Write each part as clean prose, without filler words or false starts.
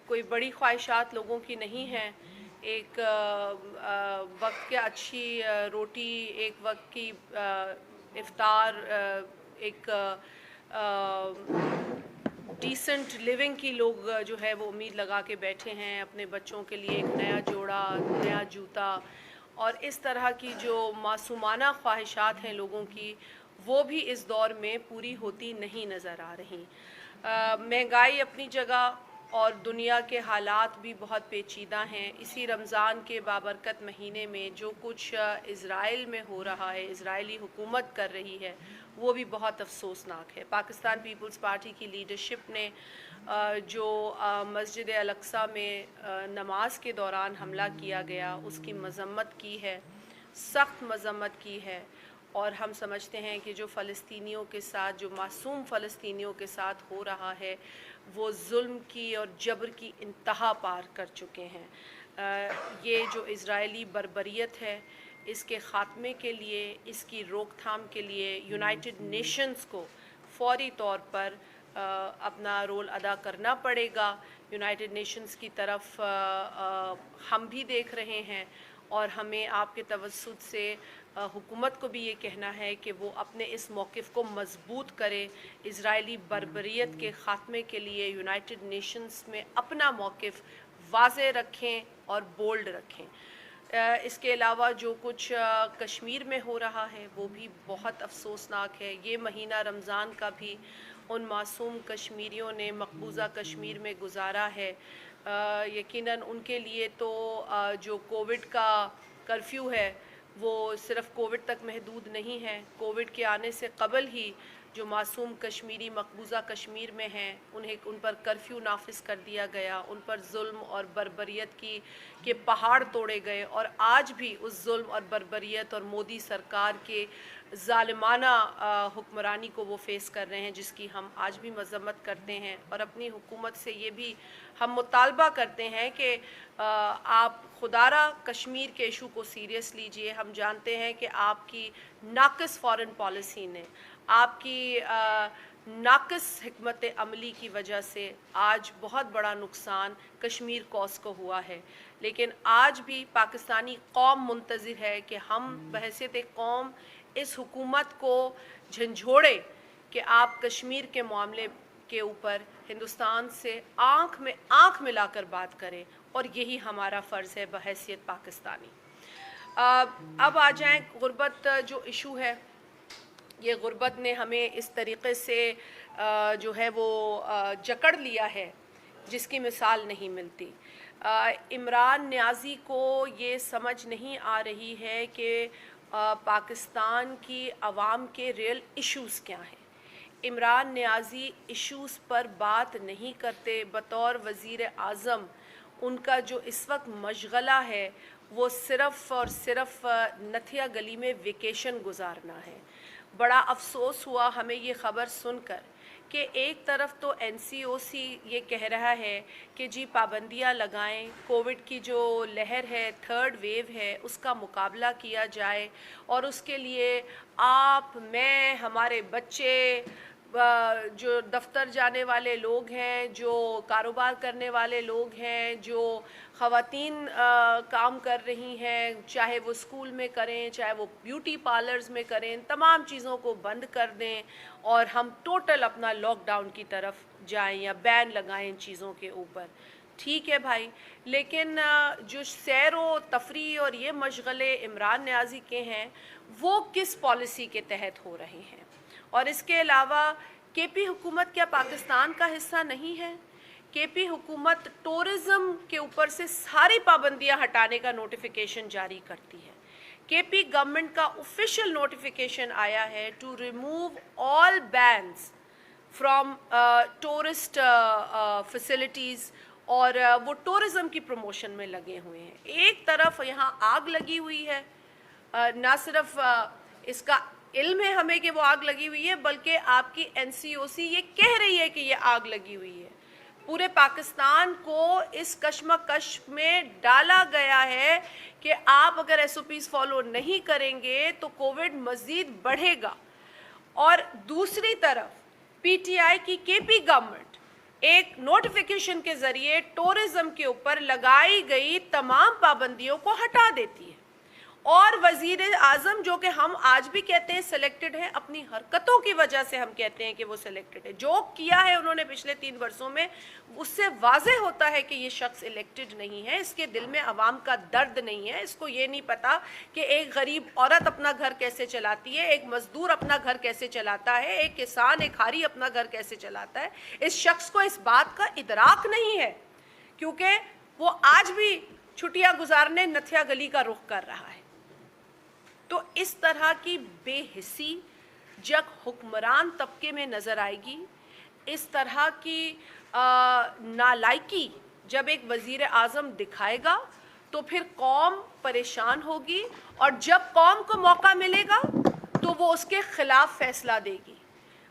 कोई बड़ी ख्वाहिशात लोगों की नहीं हैं। एक वक्त के अच्छी रोटी, एक वक्त की इफ्तार, एक डिसेंट लिविंग की लोग जो है वो उम्मीद लगा के बैठे हैं। अपने बच्चों के लिए एक नया जोड़ा, नया जूता और इस तरह की जो मासूमाना ख्वाहिशात हैं लोगों की, वो भी इस दौर में पूरी होती नहीं नज़र आ रही। महंगाई अपनी जगह और दुनिया के हालात भी बहुत पेचीदा हैं। इसी रमज़ान के बाबरकत महीने में जो कुछ इज़राइल में हो रहा है, इज़राइली हुकूमत कर रही है, वो भी बहुत अफसोसनाक है। पाकिस्तान पीपल्स पार्टी की लीडरशिप ने जो मस्जिद अल-अक्सा में नमाज के दौरान हमला किया गया, उसकी मज़म्मत की है, सख्त मज़म्मत की है। और हम समझते हैं कि जो फ़लस्तीनियों के साथ, जो मासूम फ़लस्तीनियों के साथ हो रहा है, वो जुल्म की और जबर की इंतहा पार कर चुके हैं। ये जो इज़राइली बर्बरियत है, इसके ख़ात्मे के लिए, इसकी रोकथाम के लिए यूनाइटेड नेशंस को फ़ौरी तौर पर अपना रोल अदा करना पड़ेगा। यूनाइटेड नेशंस की तरफ हम भी देख रहे हैं और हमें आपके तवस्सुत से हुकूमत को भी ये कहना है कि वो अपने इस मौक़िफ़ को मज़बूत करे। इज़राइली बर्बरियत के ख़ात्मे के लिए यूनाइटेड नेशंस में अपना मौक़िफ़ वाज़े रखें और बोल्ड रखें। इसके अलावा जो कुछ कश्मीर में हो रहा है वो भी बहुत अफसोसनाक है। ये महीना रमज़ान का भी उन मासूम कश्मीरियों ने मकबूज़ा कश्मीर में गुजारा है। यकीनन उनके लिए तो जो कोविड का कर्फ्यू है वो सिर्फ़ कोविड तक महदूद नहीं है। कोविड के आने से क़बल ही जो मासूम कश्मीरी मकबूज़ा कश्मीर में हैं, उन पर कर्फ्यू नाफिज कर दिया गया, उन पर जुल्म और बर्बरियत के पहाड़ तोड़े गए और आज भी उस जुल्म और बर्बरियत और मोदी सरकार के ज़ालिमाना हुक्मरानी को वो फेस कर रहे हैं, जिसकी हम आज भी मज़म्मत करते हैं। और अपनी हुकूमत से ये भी हम मुतालबा करते हैं कि आप खुदारा कश्मीर के इशू को सीरियस लीजिए। हम जानते हैं कि आपकी नाक़िस फ़ॉरेन पॉलिसी ने, आपकी नाक़िस हिकमत अमली की वजह से आज बहुत बड़ा नुकसान कश्मीर कौस को हुआ है। लेकिन आज भी पाकिस्तानी कौम मुंतज़िर है कि हम बहैसियत एक कौम इस हुकूमत को झंझोड़े कि आप कश्मीर के मामले के ऊपर हिंदुस्तान से आँख में आँख मिलाकर बात करें, और यही हमारा फ़र्ज़ है बहैसियत पाकिस्तानी। अब आ जाएं गुर्बत जो इशू है। ये गुर्बत ने हमें इस तरीक़े से जो है वो जकड़ लिया है जिसकी मिसाल नहीं मिलती। इमरान नियाज़ी को ये समझ नहीं आ रही है कि पाकिस्तान की आवाम के रियल इश्यूज़ क्या हैं। इमरान नियाज़ी इश्यूज़ पर बात नहीं करते। बतौर वज़ीर आज़म उनका जो इस वक्त मशगला है वो सिर्फ़ और सिर्फ नथिया गली में वेकेशन गुजारना है। बड़ा अफसोस हुआ हमें ये ख़बर सुनकर कि एक तरफ तो NCOC ये कह रहा है कि जी पाबंदियाँ लगाएं, कोविड की जो लहर है, थर्ड वेव है, उसका मुकाबला किया जाए और उसके लिए आप, मैं, हमारे बच्चे, जो दफ्तर जाने वाले लोग हैं, जो कारोबार करने वाले लोग हैं, जो ख़वातीन काम कर रही हैं, चाहे वो स्कूल में करें, चाहे वो ब्यूटी पार्लर्स में करें, तमाम चीज़ों को बंद कर दें और हम टोटल अपना लॉकडाउन की तरफ जाएं या बैन लगाएं इन चीज़ों के ऊपर। ठीक है भाई, लेकिन जो सैर व तफरी और ये मशगले इमरान नियाज़ी के हैं वो किस पॉलिसी के तहत हो रहे हैं? और इसके अलावा KP हुकूमत क्या पाकिस्तान का हिस्सा नहीं है? KP हुकूमत टूरिज़्म के ऊपर से सारी पाबंदियां हटाने का नोटिफिकेशन जारी करती है। KP गवर्नमेंट का ऑफिशियल नोटिफिकेशन आया है to remove all bans from tourist facilities, और वो टूरिज़्म की प्रमोशन में लगे हुए हैं। एक तरफ यहाँ आग लगी हुई है, ना सिर्फ इसका इल्म है हमें कि वो आग लगी हुई है, बल्कि आपकी NCOC ये कह रही है कि ये आग लगी हुई है। पूरे पाकिस्तान को इस कश्मकश में डाला गया है कि आप अगर SOPs फॉलो नहीं करेंगे तो कोविड मज़ीद बढ़ेगा। और दूसरी तरफ PTI की KP गवर्नमेंट एक नोटिफिकेशन के ज़रिए टूरिज़्म के ऊपर लगाई गई तमाम पाबंदियों को हटा देती है। और वज़ीर आज़म, जो कि हम आज भी कहते हैं सिलेक्टेड है, अपनी हरकतों की वजह से हम कहते हैं कि वो सिलेक्टेड है, जो किया है उन्होंने पिछले 3 वर्षों में, उससे वाज़ेह होता है कि ये शख्स इलेक्टेड नहीं है। इसके दिल में अवाम का दर्द नहीं है। इसको ये नहीं पता कि एक गरीब औरत अपना घर कैसे चलाती है, एक मज़दूर अपना घर कैसे चलाता है, एक किसान, एक हारी अपना घर कैसे चलाता है। इस शख्स को इस बात का इदराक नहीं है, क्योंकि वो आज भी छुट्टियाँ गुजारने नथिया गली का रुख कर रहा है। तो इस तरह की बेहिस्सी जब हुक्मरान तबके में नज़र आएगी, इस तरह की नालायकी जब एक वज़ीर आज़म दिखाएगा, तो फिर कौम परेशान होगी, और जब कौम को मौका मिलेगा तो वो उसके ख़िलाफ़ फ़ैसला देगी।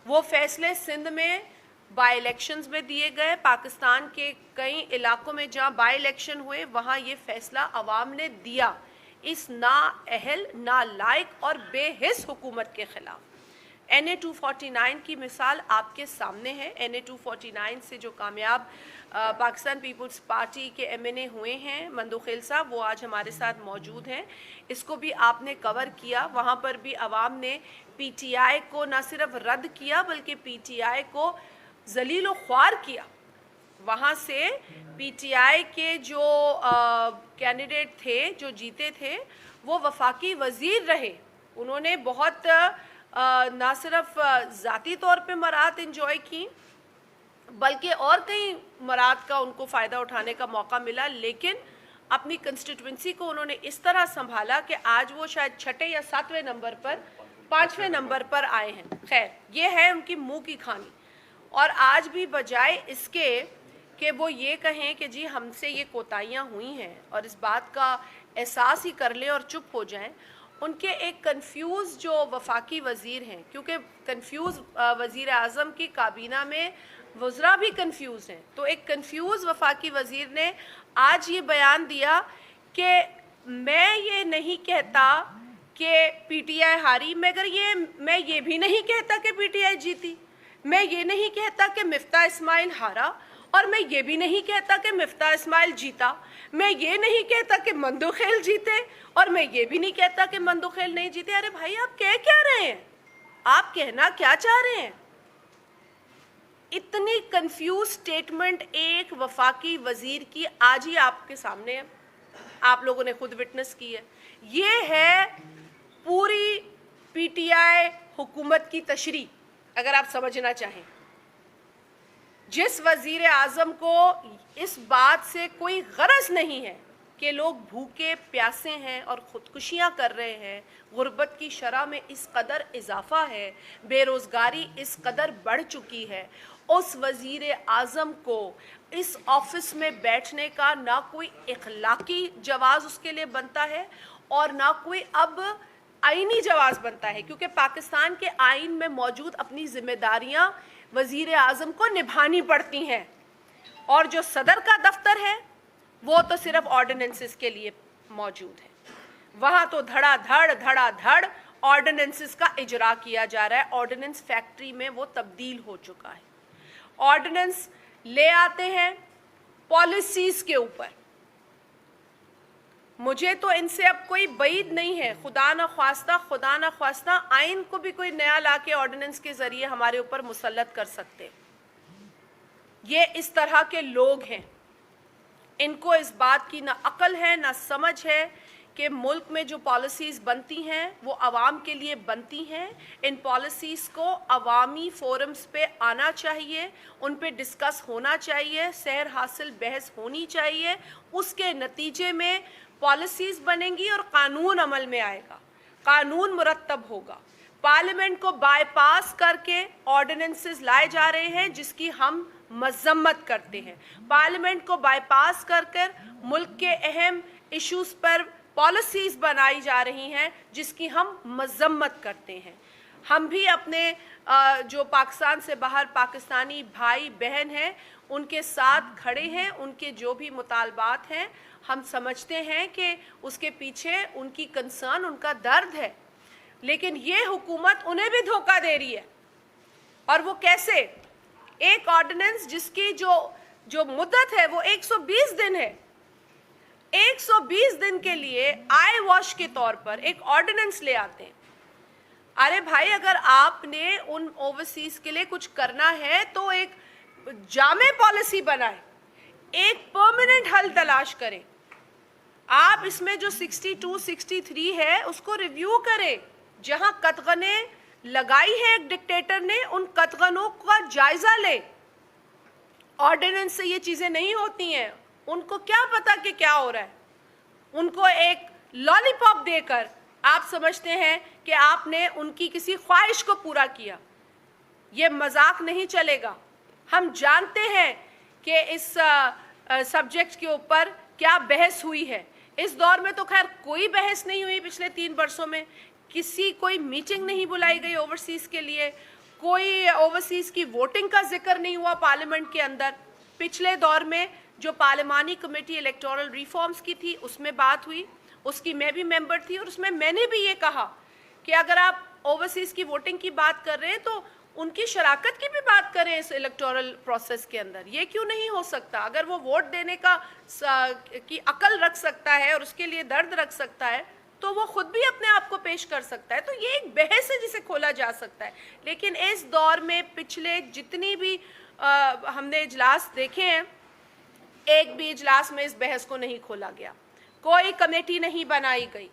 वो फ़ैसले सिंध में बाई इलेक्शंस में दिए गए, पाकिस्तान के कई इलाकों में जहाँ बाई इलेक्शन हुए वहाँ ये फ़ैसला अवाम ने दिया, इस नाअहल, नालायक और बेहिस हुकूमत के ख़िलाफ़। NA 249 की मिसाल आपके सामने है। NA 249 से जो कामयाब पाकिस्तान पीपल्स पार्टी के MNA हुए हैं मंदुखेल साहब, वो आज हमारे साथ मौजूद हैं। इसको भी आपने कवर किया। वहाँ पर भी आवाम ने PTI को न सिर्फ रद्द किया बल्कि PTI को जलील व ख्वार किया। वहाँ से PTI के जो कैंडिडेट थे, जो जीते थे, वो वफाकी वज़ीर रहे। उन्होंने बहुत ना सिर्फ ज़ाती तौर पे मराहत इंजॉय की, बल्कि और कई मराहत का उनको फ़ायदा उठाने का मौका मिला। लेकिन अपनी कंस्टिट्यूंसी को उन्होंने इस तरह संभाला कि आज वो शायद 6 या 7वें नंबर पर, 5वें नंबर पर आए हैं। खैर, ये है उनकी मुँह की खानी। और आज भी बजाय इसके कि वो ये कहें कि जी हमसे ये कोताहियाँ हुई हैं और इस बात का एहसास ही कर लें और चुप हो जाएं, उनके एक कंफ्यूज जो वफाकी वज़ीर हैं, क्योंकि कंफ्यूज वज़ीर आज़म की काबीना में वज़रा भी कंफ्यूज हैं, तो एक कंफ्यूज वफाकी वज़ीर ने आज ये बयान दिया कि मैं ये नहीं कहता कि PTI हारी, मगर मैं ये भी नहीं कहता कि PTI जीती, मैं ये नहीं कहता कि मिफ्ता इस्माइल हारा, और मैं ये भी नहीं कहता कि मिफ्ता इस्माइल जीता, मैं ये नहीं कहता कि मंदुखेल जीते, और मैं ये भी नहीं कहता कि मंदुखेल नहीं जीते। अरे भाई, आप कह क्या रहे हैं? आप कहना क्या चाह रहे हैं? इतनी कंफ्यूज स्टेटमेंट एक वफाकी वज़ीर की आज ही आपके सामने है, आप लोगों ने खुद विटनेस की है। ये है पूरी PTI हुकूमत की तशरीह, अगर आप समझना चाहें। जिस वज़ीर आज़म को इस बात से कोई गरज नहीं है कि लोग भूखे प्यासे हैं और ख़ुदकुशियाँ कर रहे हैं, गुर्बत की शरह में इस कदर इजाफ़ा है, बेरोज़गारी इस कदर बढ़ चुकी है, उस वज़ीर आज़म को इस ऑफ़िस में बैठने का ना कोई इखलाकी जवाज़ उसके लिए बनता है और ना कोई अब आइनी जवाज़ बनता है, क्योंकि पाकिस्तान के आइन में मौजूद अपनी ज़िम्मेदारियाँ वज़ीर आज़म को निभानी पड़ती हैं। और जो सदर का दफ्तर है वो तो सिर्फ ऑर्डिनेंसेस के लिए मौजूद है, वहाँ तो धड़ाधड़ ऑर्डिनेंसेस का इजरा किया जा रहा है। ऑर्डिनेंस फैक्ट्री में वो तब्दील हो चुका है। ऑर्डिनेंस ले आते हैं पॉलिसीज़ के ऊपर। मुझे तो इनसे अब कोई बईद नहीं है, खुदा न ख्वास्ता आइन को भी कोई नया लाके ऑर्डिनेंस के ज़रिए हमारे ऊपर मुसल्लत कर सकते। ये इस तरह के लोग हैं, इनको इस बात की ना अक्ल है ना समझ है कि मुल्क में जो पॉलिसीज़ बनती हैं वो आवाम के लिए बनती हैं। इन पॉलिसीज़ को अवामी फोरम्स पे आना चाहिए, उन पे डिस्कस होना चाहिए, सैर हासिल बहस होनी चाहिए, उसके नतीजे में पॉलिसीज़ बनेंगी और कानून अमल में आएगा, कानून मुरत्तब होगा। पार्लियामेंट को बाईपास करके ऑर्डिनेंसेस लाए जा रहे हैं जिसकी हम मजम्मत करते हैं। पार्लियामेंट को बाईपास कर कर मुल्क के अहम इश्यूज़ पर पॉलिसीज़ बनाई जा रही हैं जिसकी हम मजम्मत करते हैं। हम भी अपने जो पाकिस्तान से बाहर पाकिस्तानी भाई बहन हैं उनके साथ खड़े हैं, उनके जो भी मुतालबात हैं हम समझते हैं कि उसके पीछे उनकी कंसर्न, उनका दर्द है। लेकिन ये हुकूमत उन्हें भी धोखा दे रही है। और वो कैसे ایک آرڈیننس جس کی جو مدت ہے وہ 120 دن ہے، 120 دن کے لیے آئی واش کے طور پر ایک آرڈیننس لے آتے ہیں. ارے بھائی، اگر آپ نے ان اوورسیز کے لیے کچھ کرنا ہے تو ایک جامع پالیسی بنائیں، ایک پرماننٹ حل تلاش کریں. آپ اس میں جو 62 63 ہے اس کو ریویو کریں. جہاں قطغنیں لگائی ہے ایک ڈکٹیٹر نے، ان قطغنوں کا جائزہ لے. آرڈیننس سے یہ چیزیں نہیں ہوتی ہیں. ان کو کیا پتا کہ کیا ہو رہا ہے. ان کو ایک لالی پاپ دے کر آپ سمجھتے ہیں کہ آپ نے ان کی کسی خواہش کو پورا کیا. یہ مذاق نہیں چلے گا. ہم جانتے ہیں کہ اس سبجیکٹ کے اوپر کیا بحث ہوئی ہے. اس دور میں تو خیر کوئی بحث نہیں ہوئی. پچھلے 3 برسوں میں کوئی میٹنگ نہیں بلائی گئی اوورسیز کے لیے. کوئی اوورسیز کی ووٹنگ کا ذکر نہیں ہوا پارلیمنٹ کے اندر. پچھلے دور میں جو پارلیمانی کمیٹی الیکٹورل ریفارمز کی تھی اس میں بات ہوئی، اس کی میں بھی ممبر تھی، اور اس میں میں نے بھی یہ کہا کہ اگر آپ اوورسیز کی ووٹنگ کی بات کر رہے ہیں تو ان کی شراکت کی بھی بات کریں اس الیکٹورل پروسیس کے اندر. یہ کیوں نہیں ہو سکتا؟ اگر وہ ووٹ دینے کی عقل رکھ سکتا ہے اور اس کے لیے درد رکھ سکتا ہے تو وہ خود بھی اپنے آپ کو پیش کر سکتا ہے. تو یہ ایک بحث ہے جسے کھولا جا سکتا ہے. لیکن اس دور میں پچھلے جتنی بھی ہم نے اجلاس دیکھے ہیں، ایک بھی اجلاس میں اس بحث کو نہیں کھولا گیا. کوئی کمیٹی نہیں بنائی گئی.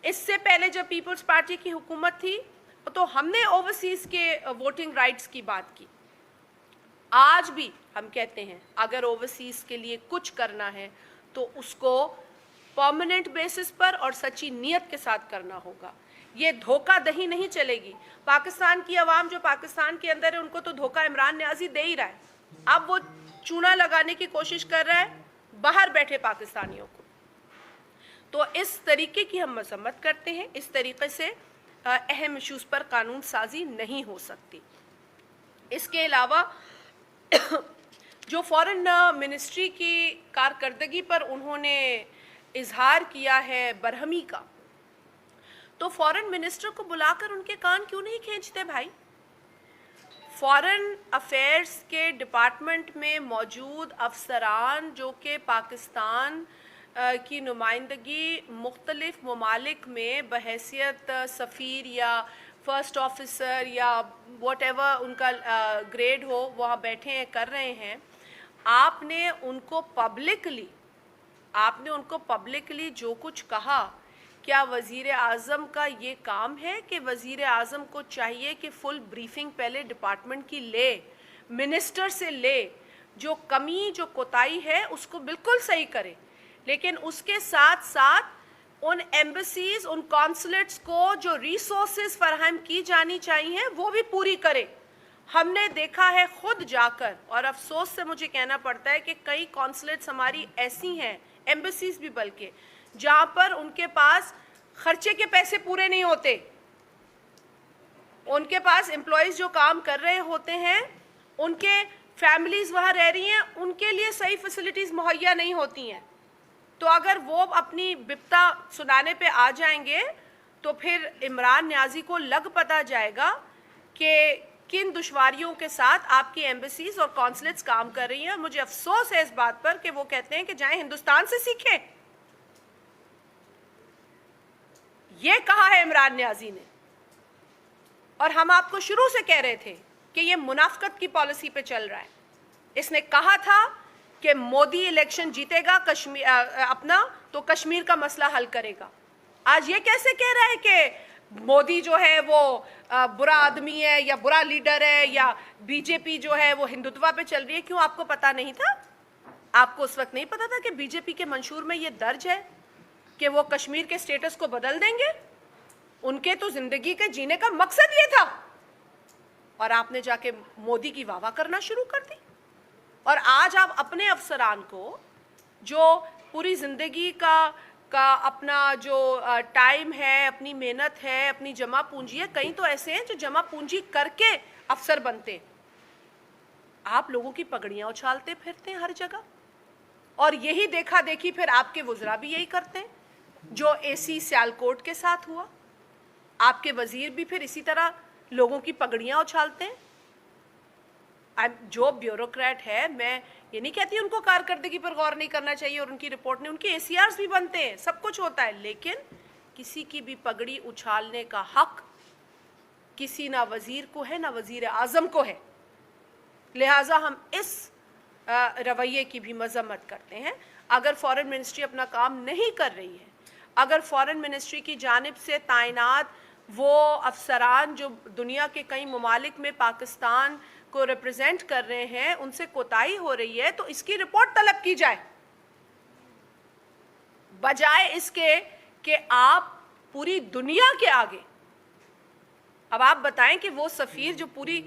اس سے پہلے جب پیپلز پارٹی کی حکومت تھی تو ہم نے اوورسیز کے ووٹنگ رائٹس کی بات کی. آج بھی ہم کہتے ہیں اگر اوورسیز کے لیے کچھ کرنا ہے تو اس کو پرماننٹ بیسس پر اور سچی نیت کے ساتھ کرنا ہوگا. یہ دھوکہ دہی نہیں چلے گی. پاکستان کی عوام جو پاکستان کے اندر ہے ان کو تو دھوکہ عمران نیازی دے ہی رہا ہے. اب وہ چونا لگانے کی کوشش کر رہا ہے باہر بیٹھے پاکستانیوں کو. تو اس طریقے کی ہم مذمت کرتے ہیں. اس طریقے سے اہم ایشوز پر قانون سازی نہیں ہو سکتی. اس کے علاوہ جو فارن منسٹری کی کارکردگی پر انہوں نے اظہار کیا ہے برہمی کا، تو فارن منسٹر کو بلا کر ان کے کان کیوں نہیں کھینچتے بھائی؟ فارن افیئرز کے ڈپارٹمنٹ میں موجود افسران جو کہ پاکستان کی نمائندگی مختلف ممالک میں بحیثیت سفیر یا فرسٹ آفیسر یا واٹ ایور ان کا گریڈ ہو وہاں بیٹھے ہیں کر رہے ہیں، آپ نے ان کو پبلکلی جو کچھ کہا، کیا وزیر اعظم کا یہ کام ہے کہ وزیر اعظم کو چاہیے کہ فل بریفنگ پہلے ڈپارٹمنٹ کی لے، منسٹر سے لے، جو کمی جو کوتاہی ہے اس کو بالکل صحیح کرے، لیکن اس کے ساتھ ساتھ ان ایمبیسیز، ان کانسولیٹس کو جو ریسورسز فراہم کی جانی چاہیے وہ بھی پوری کرے. ہم نے دیکھا ہے خود جا کر، اور افسوس سے مجھے کہنا پڑتا ہے کہ کئی کانسولیٹس ہماری ایسی ہیں، ایمبیسیز بھی بلکہ، جہاں پر ان کے پاس خرچے کے پیسے پورے نہیں ہوتے. ان کے پاس امپلائیز جو کام کر رہے ہوتے ہیں، ان کے فیملیز وہاں رہ رہی ہیں، ان کے لیے صحیح فیسلٹیز مہیا نہیں ہوتی ہیں. تو اگر وہ اپنی بپتا سنانے پہ آ جائیں گے تو پھر عمران نیازی کو لگ پتا جائے گا کہ کن دشواریوں کے ساتھ آپ کی ایمبیسیز اور کانسولیٹس کام کر رہی ہیں. مجھے افسوس ہے اس بات پر کہ وہ کہتے ہیں کہ جائیں ہندوستان سے سیکھیں. یہ کہا ہے عمران نیازی نے، اور ہم آپ کو شروع سے کہہ رہے تھے کہ یہ منافقت کی پالیسی پہ چل رہا ہے. اس نے کہا تھا کہ مودی الیکشن جیتے گا اپنا تو کشمیر کا مسئلہ حل کرے گا. آج یہ کیسے کہہ رہا ہے کہ مودی جو ہے وہ برا آدمی ہے یا برا لیڈر ہے یا بی جے پی جو ہے وہ ہندوتوا پہ چل رہی ہے؟ کیوں آپ کو پتا نہیں تھا؟ آپ کو اس وقت نہیں پتا تھا کہ بی جے پی کے منشور میں یہ درج ہے کہ وہ کشمیر کے سٹیٹس کو بدل دیں گے؟ ان کے تو زندگی کے جینے کا مقصد یہ تھا، اور آپ نے جا کے مودی کی واہ واہ کرنا شروع کر دی. اور آج آپ اپنے افسران کو جو پوری زندگی کا اپنا جو ٹائم ہے، اپنی محنت ہے، اپنی جمع پونجی ہے، کئی تو ایسے ہیں جو جمع پونجی کر کے افسر بنتے، آپ لوگوں کی پگڑیاں اچھالتے پھرتے ہیں ہر جگہ. اور یہی دیکھا دیکھی پھر آپ کے وزراء بھی یہی کرتے ہیں جو اے سی سیالکوٹ کے ساتھ ہوا. آپ کے وزیر بھی پھر اسی طرح لوگوں کی پگڑیاں اچھالتے ہیں. جو بیوروکریٹ ہے, میں یہ نہیں کہتی ان کو کارکردگی پر غور نہیں کرنا چاہیے اور ان کی رپورٹ نہیں, ان کے ACRs بھی بنتے ہیں, سب کچھ ہوتا ہے, لیکن کسی کی بھی پگڑی اچھالنے کا حق کسی نہ وزیر کو ہے نہ وزیر اعظم کو ہے. لہٰذا ہم اس رویے کی بھی مذمت کرتے ہیں. اگر فارن منسٹری اپنا کام نہیں کر رہی ہے, اگر فارن منسٹری کی جانب سے تعینات وہ افسران جو دنیا کے کئی ممالک میں پاکستان کو ریپرزینٹ کر رہے ہیں ان سے کوتاہی ہو رہی ہے, تو اس کی رپورٹ طلب کی جائے, بجائے اس کے کہ آپ پوری دنیا کے آگے اب آپ بتائیں کہ وہ سفیر جو پوری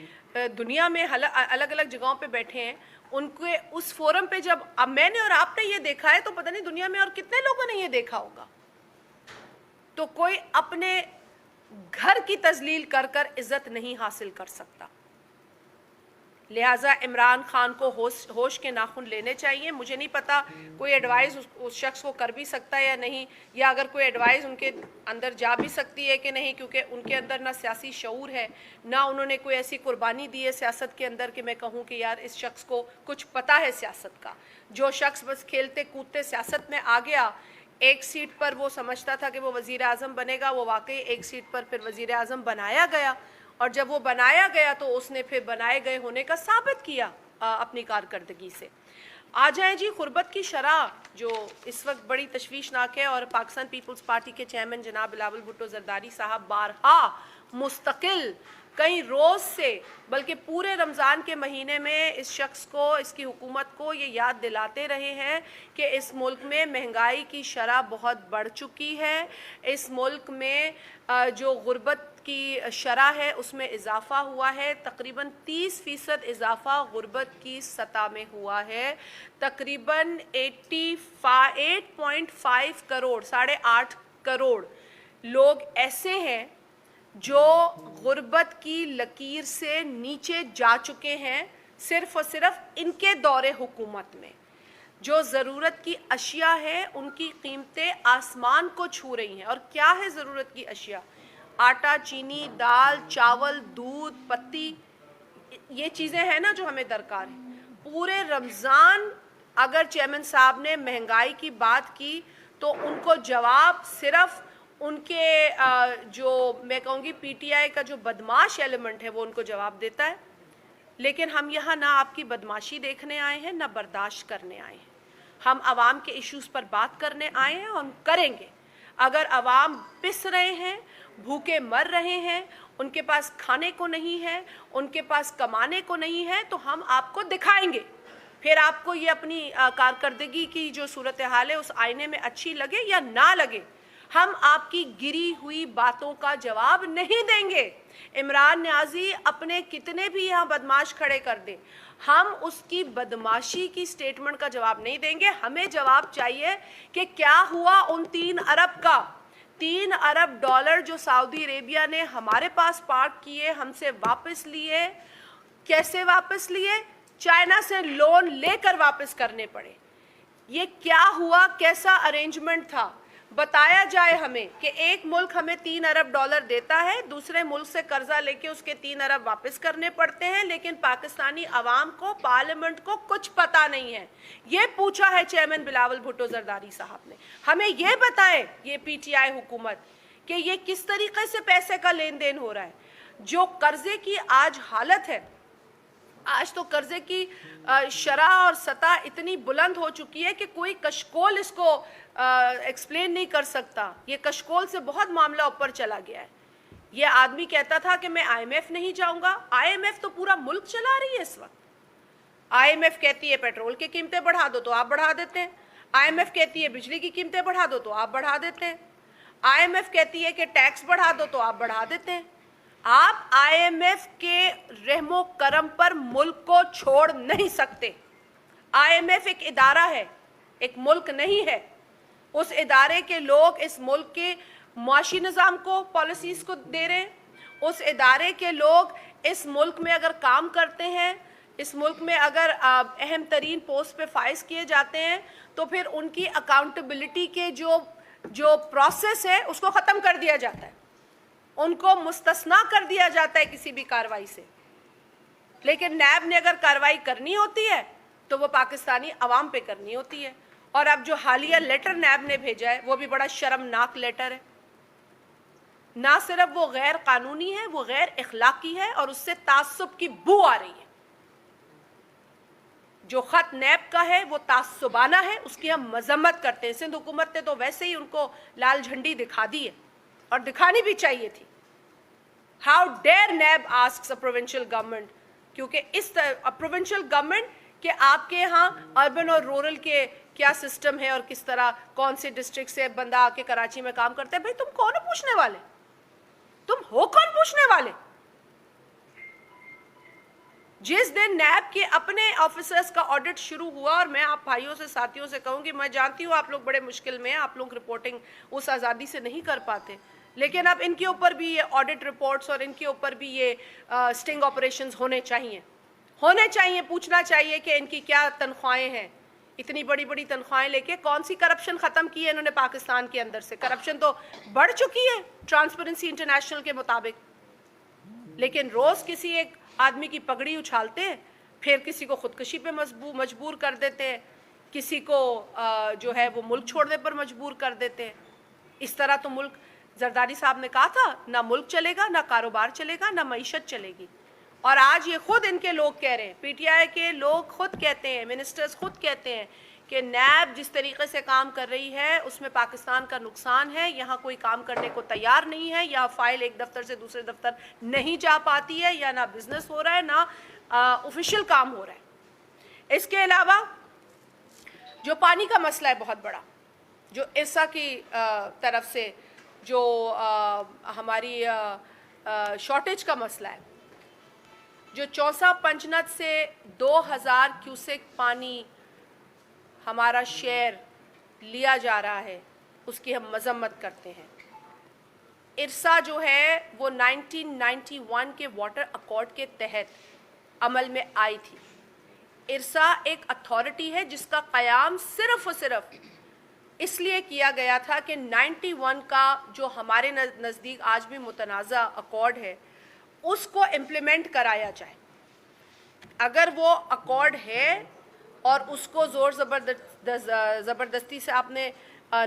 دنیا میں الگ الگ جگہوں پہ بیٹھے ہیں, ان کے اس فورم پہ جب اب میں نے اور آپ نے یہ دیکھا ہے تو پتہ نہیں دنیا میں اور کتنے لوگوں نے یہ دیکھا ہوگا, تو کوئی اپنے گھر کی تذلیل کر کر عزت نہیں حاصل کر سکتا. لہٰذا عمران خان کو ہوش کے ناخن لینے چاہیے. مجھے نہیں پتا کوئی ایڈوائز اس شخص کو کر بھی سکتا ہے یا نہیں, یا اگر کوئی ایڈوائز ان کے اندر جا بھی سکتی ہے کہ نہیں, کیونکہ ان کے اندر نہ سیاسی شعور ہے, نہ انہوں نے کوئی ایسی قربانی دی ہے سیاست کے اندر کہ میں کہوں کہ یار اس شخص کو کچھ پتہ ہے سیاست کا. جو شخص بس کھیلتے کودتے سیاست میں آ گیا, ایک سیٹ پر وہ سمجھتا تھا کہ وہ وزیر اعظم بنے گا, وہ واقعی ایک سیٹ پر پھر وزیر اعظم بنایا گیا, اور جب وہ بنایا گیا تو اس نے پھر بنائے گئے ہونے کا ثابت کیا اپنی کارکردگی سے. آ جائیں جی غربت کی شرح جو اس وقت بڑی تشویشناک ہے, اور پاکستان پیپلز پارٹی کے چیئرمین جناب بلاول بھٹو زرداری صاحب بارہا مستقل کئی روز سے بلکہ پورے رمضان کے مہینے میں اس شخص کو, اس کی حکومت کو یہ یاد دلاتے رہے ہیں کہ اس ملک میں مہنگائی کی شرح بہت بڑھ چکی ہے, اس ملک میں جو غربت کی شرح ہے اس میں اضافہ ہوا ہے, تقریباً 30% اضافہ غربت کی سطح میں ہوا ہے. تقریباً 8.5 کروڑ 8.5 کروڑ لوگ ایسے ہیں جو غربت کی لکیر سے نیچے جا چکے ہیں صرف اور صرف ان کے دور حکومت میں. جو ضرورت کی اشیاء ہے ان کی قیمتیں آسمان کو چھو رہی ہیں. اور کیا ہے ضرورت کی اشیاء؟ آٹا, چینی, دال, چاول, دودھ, پتی, یہ چیزیں ہیں نا جو ہمیں درکار ہیں. پورے رمضان اگر چیئرمین صاحب نے مہنگائی کی بات کی تو ان کو جواب صرف ان کے جو میں کہوں گی پی ٹی آئی کا جو بدماش ایلیمنٹ ہے وہ ان کو جواب دیتا ہے. لیکن ہم یہاں نہ آپ کی بدماشی دیکھنے آئے ہیں نہ برداشت کرنے آئے ہیں. ہم عوام کے ایشوز پر بات کرنے آئے ہیں اور ہم کریں گے. اگر عوام پس رہے ہیں, بھوکے مر رہے ہیں, ان کے پاس کھانے کو نہیں ہے, ان کے پاس کمانے کو نہیں ہے, تو ہم آپ کو دکھائیں گے. پھر آپ کو یہ اپنی کارکردگی کی جو صورتحال ہے اس آئینے میں اچھی لگے یا نہ لگے, ہم آپ کی گری ہوئی باتوں کا جواب نہیں دیں گے. عمران نیازی اپنے کتنے بھی یہاں بدماش کھڑے کر دیں, ہم اس کی بدماشی کی سٹیٹمنٹ کا جواب نہیں دیں گے. ہمیں جواب چاہیے کہ کیا ہوا ان 3 ارب کا. 3 ارب ڈالر جو سعودی عربیہ نے ہمارے پاس پارک کیے, ہم سے واپس لیے. کیسے واپس لیے؟ چائنا سے لون لے کر واپس کرنے پڑے. یہ کیا ہوا؟ کیسا ارینجمنٹ تھا؟ بتایا جائے ہمیں کہ ایک ملک ہمیں 3 ارب ڈالر دیتا ہے, دوسرے ملک سے قرضہ لے کے اس کے 3 ارب واپس کرنے پڑتے ہیں, لیکن پاکستانی عوام کو, پارلیمنٹ کو کچھ پتہ نہیں ہے. یہ پوچھا ہے چیئرمین بلاول بھٹو زرداری صاحب نے. ہمیں یہ بتائے یہ پی ٹی آئی حکومت کہ یہ کس طریقے سے پیسے کا لین دین ہو رہا ہے. جو قرضے کی آج حالت ہے, آج تو قرضے کی شرح اور سطح اتنی بلند ہو چکی ہے کہ کوئی کشکول اس کو ایکسپلین نہیں کر سکتا. یہ کشکول سے بہت معاملہ اوپر چلا گیا ہے. یہ آدمی کہتا تھا کہ میں آئی ایم ایف نہیں جاؤں گا. آئی ایم ایف تو پورا ملک چلا رہی ہے اس وقت. آئی ایم ایف کہتی ہے پیٹرول کی قیمتیں بڑھا دو تو آپ بڑھا دیتے ہیں. آئی ایم ایف کہتی ہے بجلی کی قیمتیں بڑھا دو تو آپ بڑھا دیتے ہیں. آئی ایم ایف کہتی ہے کہ ٹیکس بڑھا دو تو آپ بڑھا دیتے ہیں. آپ آئی ایم ایف کے رحم و کرم پر ملک کو چھوڑ نہیں سکتے. آئی ایم ایف ایک ادارہ ہے, ایک ملک نہیں ہے. اس ادارے کے لوگ اس ملک کے معاشی نظام کو, پالیسیز کو دے رہے ہیں. اس ادارے کے لوگ اس ملک میں اگر کام کرتے ہیں, اس ملک میں اگر اہم ترین پوسٹ پہ فائز کیے جاتے ہیں, تو پھر ان کی اکاؤنٹیبلٹی کے جو پروسیس ہے اس کو ختم کر دیا جاتا ہے, ان کو مستثنا کر دیا جاتا ہے کسی بھی کارروائی سے. لیکن نیب نے اگر کارروائی کرنی ہوتی ہے تو وہ پاکستانی عوام پہ کرنی ہوتی ہے. اور اب جو حالیہ لیٹر نیب نے بھیجا ہے وہ بھی بڑا شرمناک لیٹر ہے. نہ صرف وہ غیر قانونی ہے، وہ غیر اخلاقی ہے اور اس سے تعصب کی بو آ رہی ہے. جو خط نیب کا ہے وہ تعصبانہ ہے، اس کی ہم مذمت کرتے ہیں. سندھ حکومت نے تو ویسے ہی ان کو لال جھنڈی دکھا دی ہے اور دکھانی بھی چاہیے تھی. How dare NAB asks a provincial government, کیونکہ اس پروونشل گورنمنٹ کہ آپ کے ہاں اربن اور رورل کے کیا سسٹم ہے اور کس طرح کون سے ڈسٹرکٹ سے بندہ آ کے کراچی میں کام کرتا ہے. بھائی تم کون ہو پوچھنے والے؟ تم ہو کون پوچھنے والے؟ جس دن نیب کے اپنے آفیسرز کا آڈٹ شروع ہوا، اور میں آپ بھائیوں سے ساتھیوں سے کہوں گی، میں جانتی ہوں آپ لوگ بڑے مشکل میں ہیں، آپ لوگ رپورٹنگ اس آزادی سے نہیں کر پاتے، لیکن اب ان کے اوپر بھی یہ آڈٹ رپورٹس اور ان کے اوپر بھی یہ سٹنگ آپریشنز ہونے چاہیے. پوچھنا چاہیے کہ ان کی کیا تنخواہیں ہیں. اتنی بڑی بڑی تنخواہیں لے کے کون سی کرپشن ختم کی ہے انہوں نے پاکستان کے اندر سے؟ کرپشن تو بڑھ چکی ہے ٹرانسپیرنسی انٹرنیشنل کے مطابق. لیکن روز کسی ایک آدمی کی پگڑی اچھالتے ہیں، پھر کسی کو خودکشی پہ مجبور کر دیتے ہیں، کسی کو جو ہے وہ ملک چھوڑنے پر مجبور کر دیتے ہیں. اس طرح تو ملک، زرداری صاحب نے کہا تھا، نہ ملک چلے گا، نہ کاروبار چلے گا، نہ معیشت چلے گی. اور آج یہ خود ان کے لوگ کہہ رہے ہیں، پی ٹی آئی کے لوگ خود کہتے ہیں، منسٹرز خود کہتے ہیں کہ نیب جس طریقے سے کام کر رہی ہے اس میں پاکستان کا نقصان ہے. یہاں کوئی کام کرنے کو تیار نہیں ہے، یا فائل ایک دفتر سے دوسرے دفتر نہیں جا پاتی ہے، یا نہ بزنس ہو رہا ہے، نہ آفیشیل کام ہو رہا ہے. اس کے علاوہ جو پانی کا مسئلہ ہے بہت بڑا، جو ارسا کی طرف سے جو ہماری شارٹیج کا مسئلہ ہے، جو چوسا پنجنت سے 2000 کیوسک پانی ہمارا شیئر لیا جا رہا ہے، اس کی ہم مذمت کرتے ہیں. ارسا جو ہے وہ 1991 کے واٹر اکارڈ کے تحت عمل میں آئی تھی. ارسا ایک اتھارٹی ہے جس کا قیام صرف اور صرف اس لیے کیا گیا تھا کہ 91 کا جو ہمارے نزدیک آج بھی متنازع اکارڈ ہے اس کو امپلیمنٹ کرایا جائے. اگر وہ اکارڈ ہے اور اس کو زور زبردستی سے آپ نے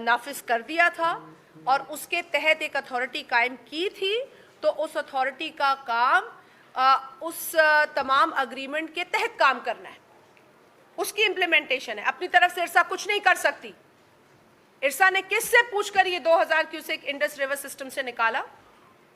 نافذ کر دیا تھا اور اس کے تحت ایک اتھارٹی قائم کی تھی، تو اس اتھارٹی کا کام اس تمام اگریمنٹ کے تحت کام کرنا ہے، اس کی امپلیمنٹیشن ہے. اپنی طرف سے ارسا کچھ نہیں کر سکتی. ارسا نے کس سے پوچھ کر یہ 2000 کیوسک انڈس ریور سسٹم سے نکالا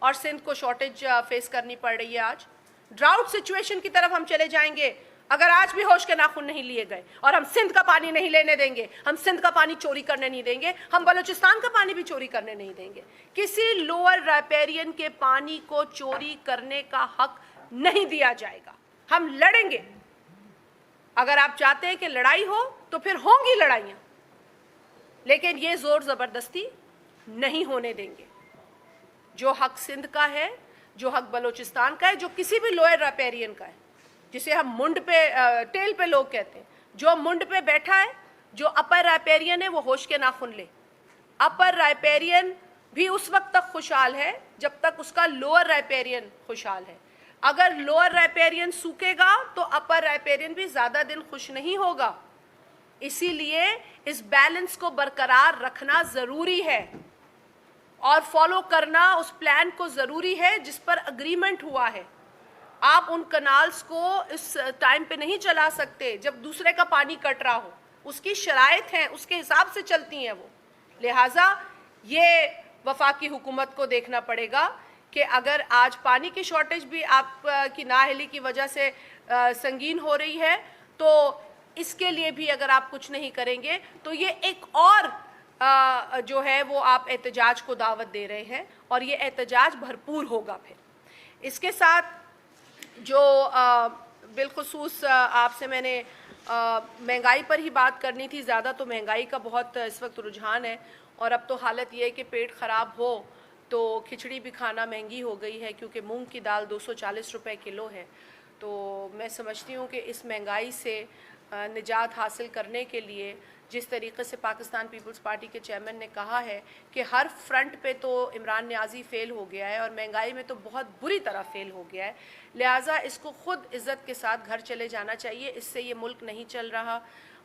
اور سندھ کو شارٹیج فیس کرنی پڑ رہی ہے آج. ڈراؤٹ سچویشن کی طرف ہم چلے جائیں گے اگر آج بھی ہوش کے ناخن نہیں لیے گئے، اور ہم سندھ کا پانی نہیں لینے دیں گے، ہم سندھ کا پانی چوری کرنے نہیں دیں گے، ہم بلوچستان کا پانی بھی چوری کرنے نہیں دیں گے. کسی لوور رائپیرین کے پانی کو چوری کرنے کا حق نہیں دیا جائے گا. ہم لڑیں گے. اگر آپ چاہتے ہیں کہ لڑائی ہو تو پھر ہوں گی لڑائیاں، لیکن یہ زور زبردستی نہیں ہونے دیں گے. جو حق سندھ کا ہے، جو حق بلوچستان کا ہے، جو کسی بھی لوئر رائپیرین کا ہے، جسے ہم منڈ پہ ٹیل پہ لوگ کہتے ہیں، جو منڈ پہ بیٹھا ہے، جو اپر رائپیرین ہے، وہ ہوش کے ناخن لے. اپر رائپیرین بھی اس وقت تک خوشحال ہے جب تک اس کا لوئر رائپیرین خوشحال ہے. اگر لوئر رائپیرین سوکھے گا تو اپر رائپیرین بھی زیادہ دن خوش نہیں ہوگا. اسی لیے اس بیلنس کو برقرار رکھنا ضروری ہے اور فالو کرنا اس پلان کو ضروری ہے جس پر اگریمنٹ ہوا ہے. آپ ان کنالز کو اس ٹائم پہ نہیں چلا سکتے جب دوسرے کا پانی کٹ رہا ہو. اس کی شرائط ہیں، اس کے حساب سے چلتی ہیں وہ. لہٰذا یہ وفاقی حکومت کو دیکھنا پڑے گا کہ اگر آج پانی کی شارٹیج بھی آپ کی نااہلی کی وجہ سے سنگین ہو رہی ہے، تو اس کے لیے بھی اگر آپ کچھ نہیں کریں گے تو یہ ایک اور جو ہے وہ آپ احتجاج کو دعوت دے رہے ہیں، اور یہ احتجاج بھرپور ہوگا. پھر اس کے ساتھ جو بالخصوص آپ سے میں نے مہنگائی پر ہی بات کرنی تھی. زیادہ تو مہنگائی کا بہت اس وقت رجحان ہے، اور اب تو حالت یہ ہے کہ پیٹ خراب ہو تو کھچڑی بھی کھانا مہنگی ہو گئی ہے، کیونکہ مونگ کی دال 240 روپے کلو ہے. تو میں سمجھتی ہوں کہ اس مہنگائی سے निजात हासिल करने के लिए जिस तरीके से पाकिस्तान पीपल्स पार्टी के चेयरमैन ने कहा है कि हर फ्रंट पे तो इमरान नियाज़ी फ़ेल हो गया है और महंगाई में तो बहुत बुरी तरह फ़ेल हो गया है, लिहाजा इसको ख़ुद इज़्ज़त के साथ घर चले जाना चाहिए, इससे ये मुल्क नहीं चल रहा।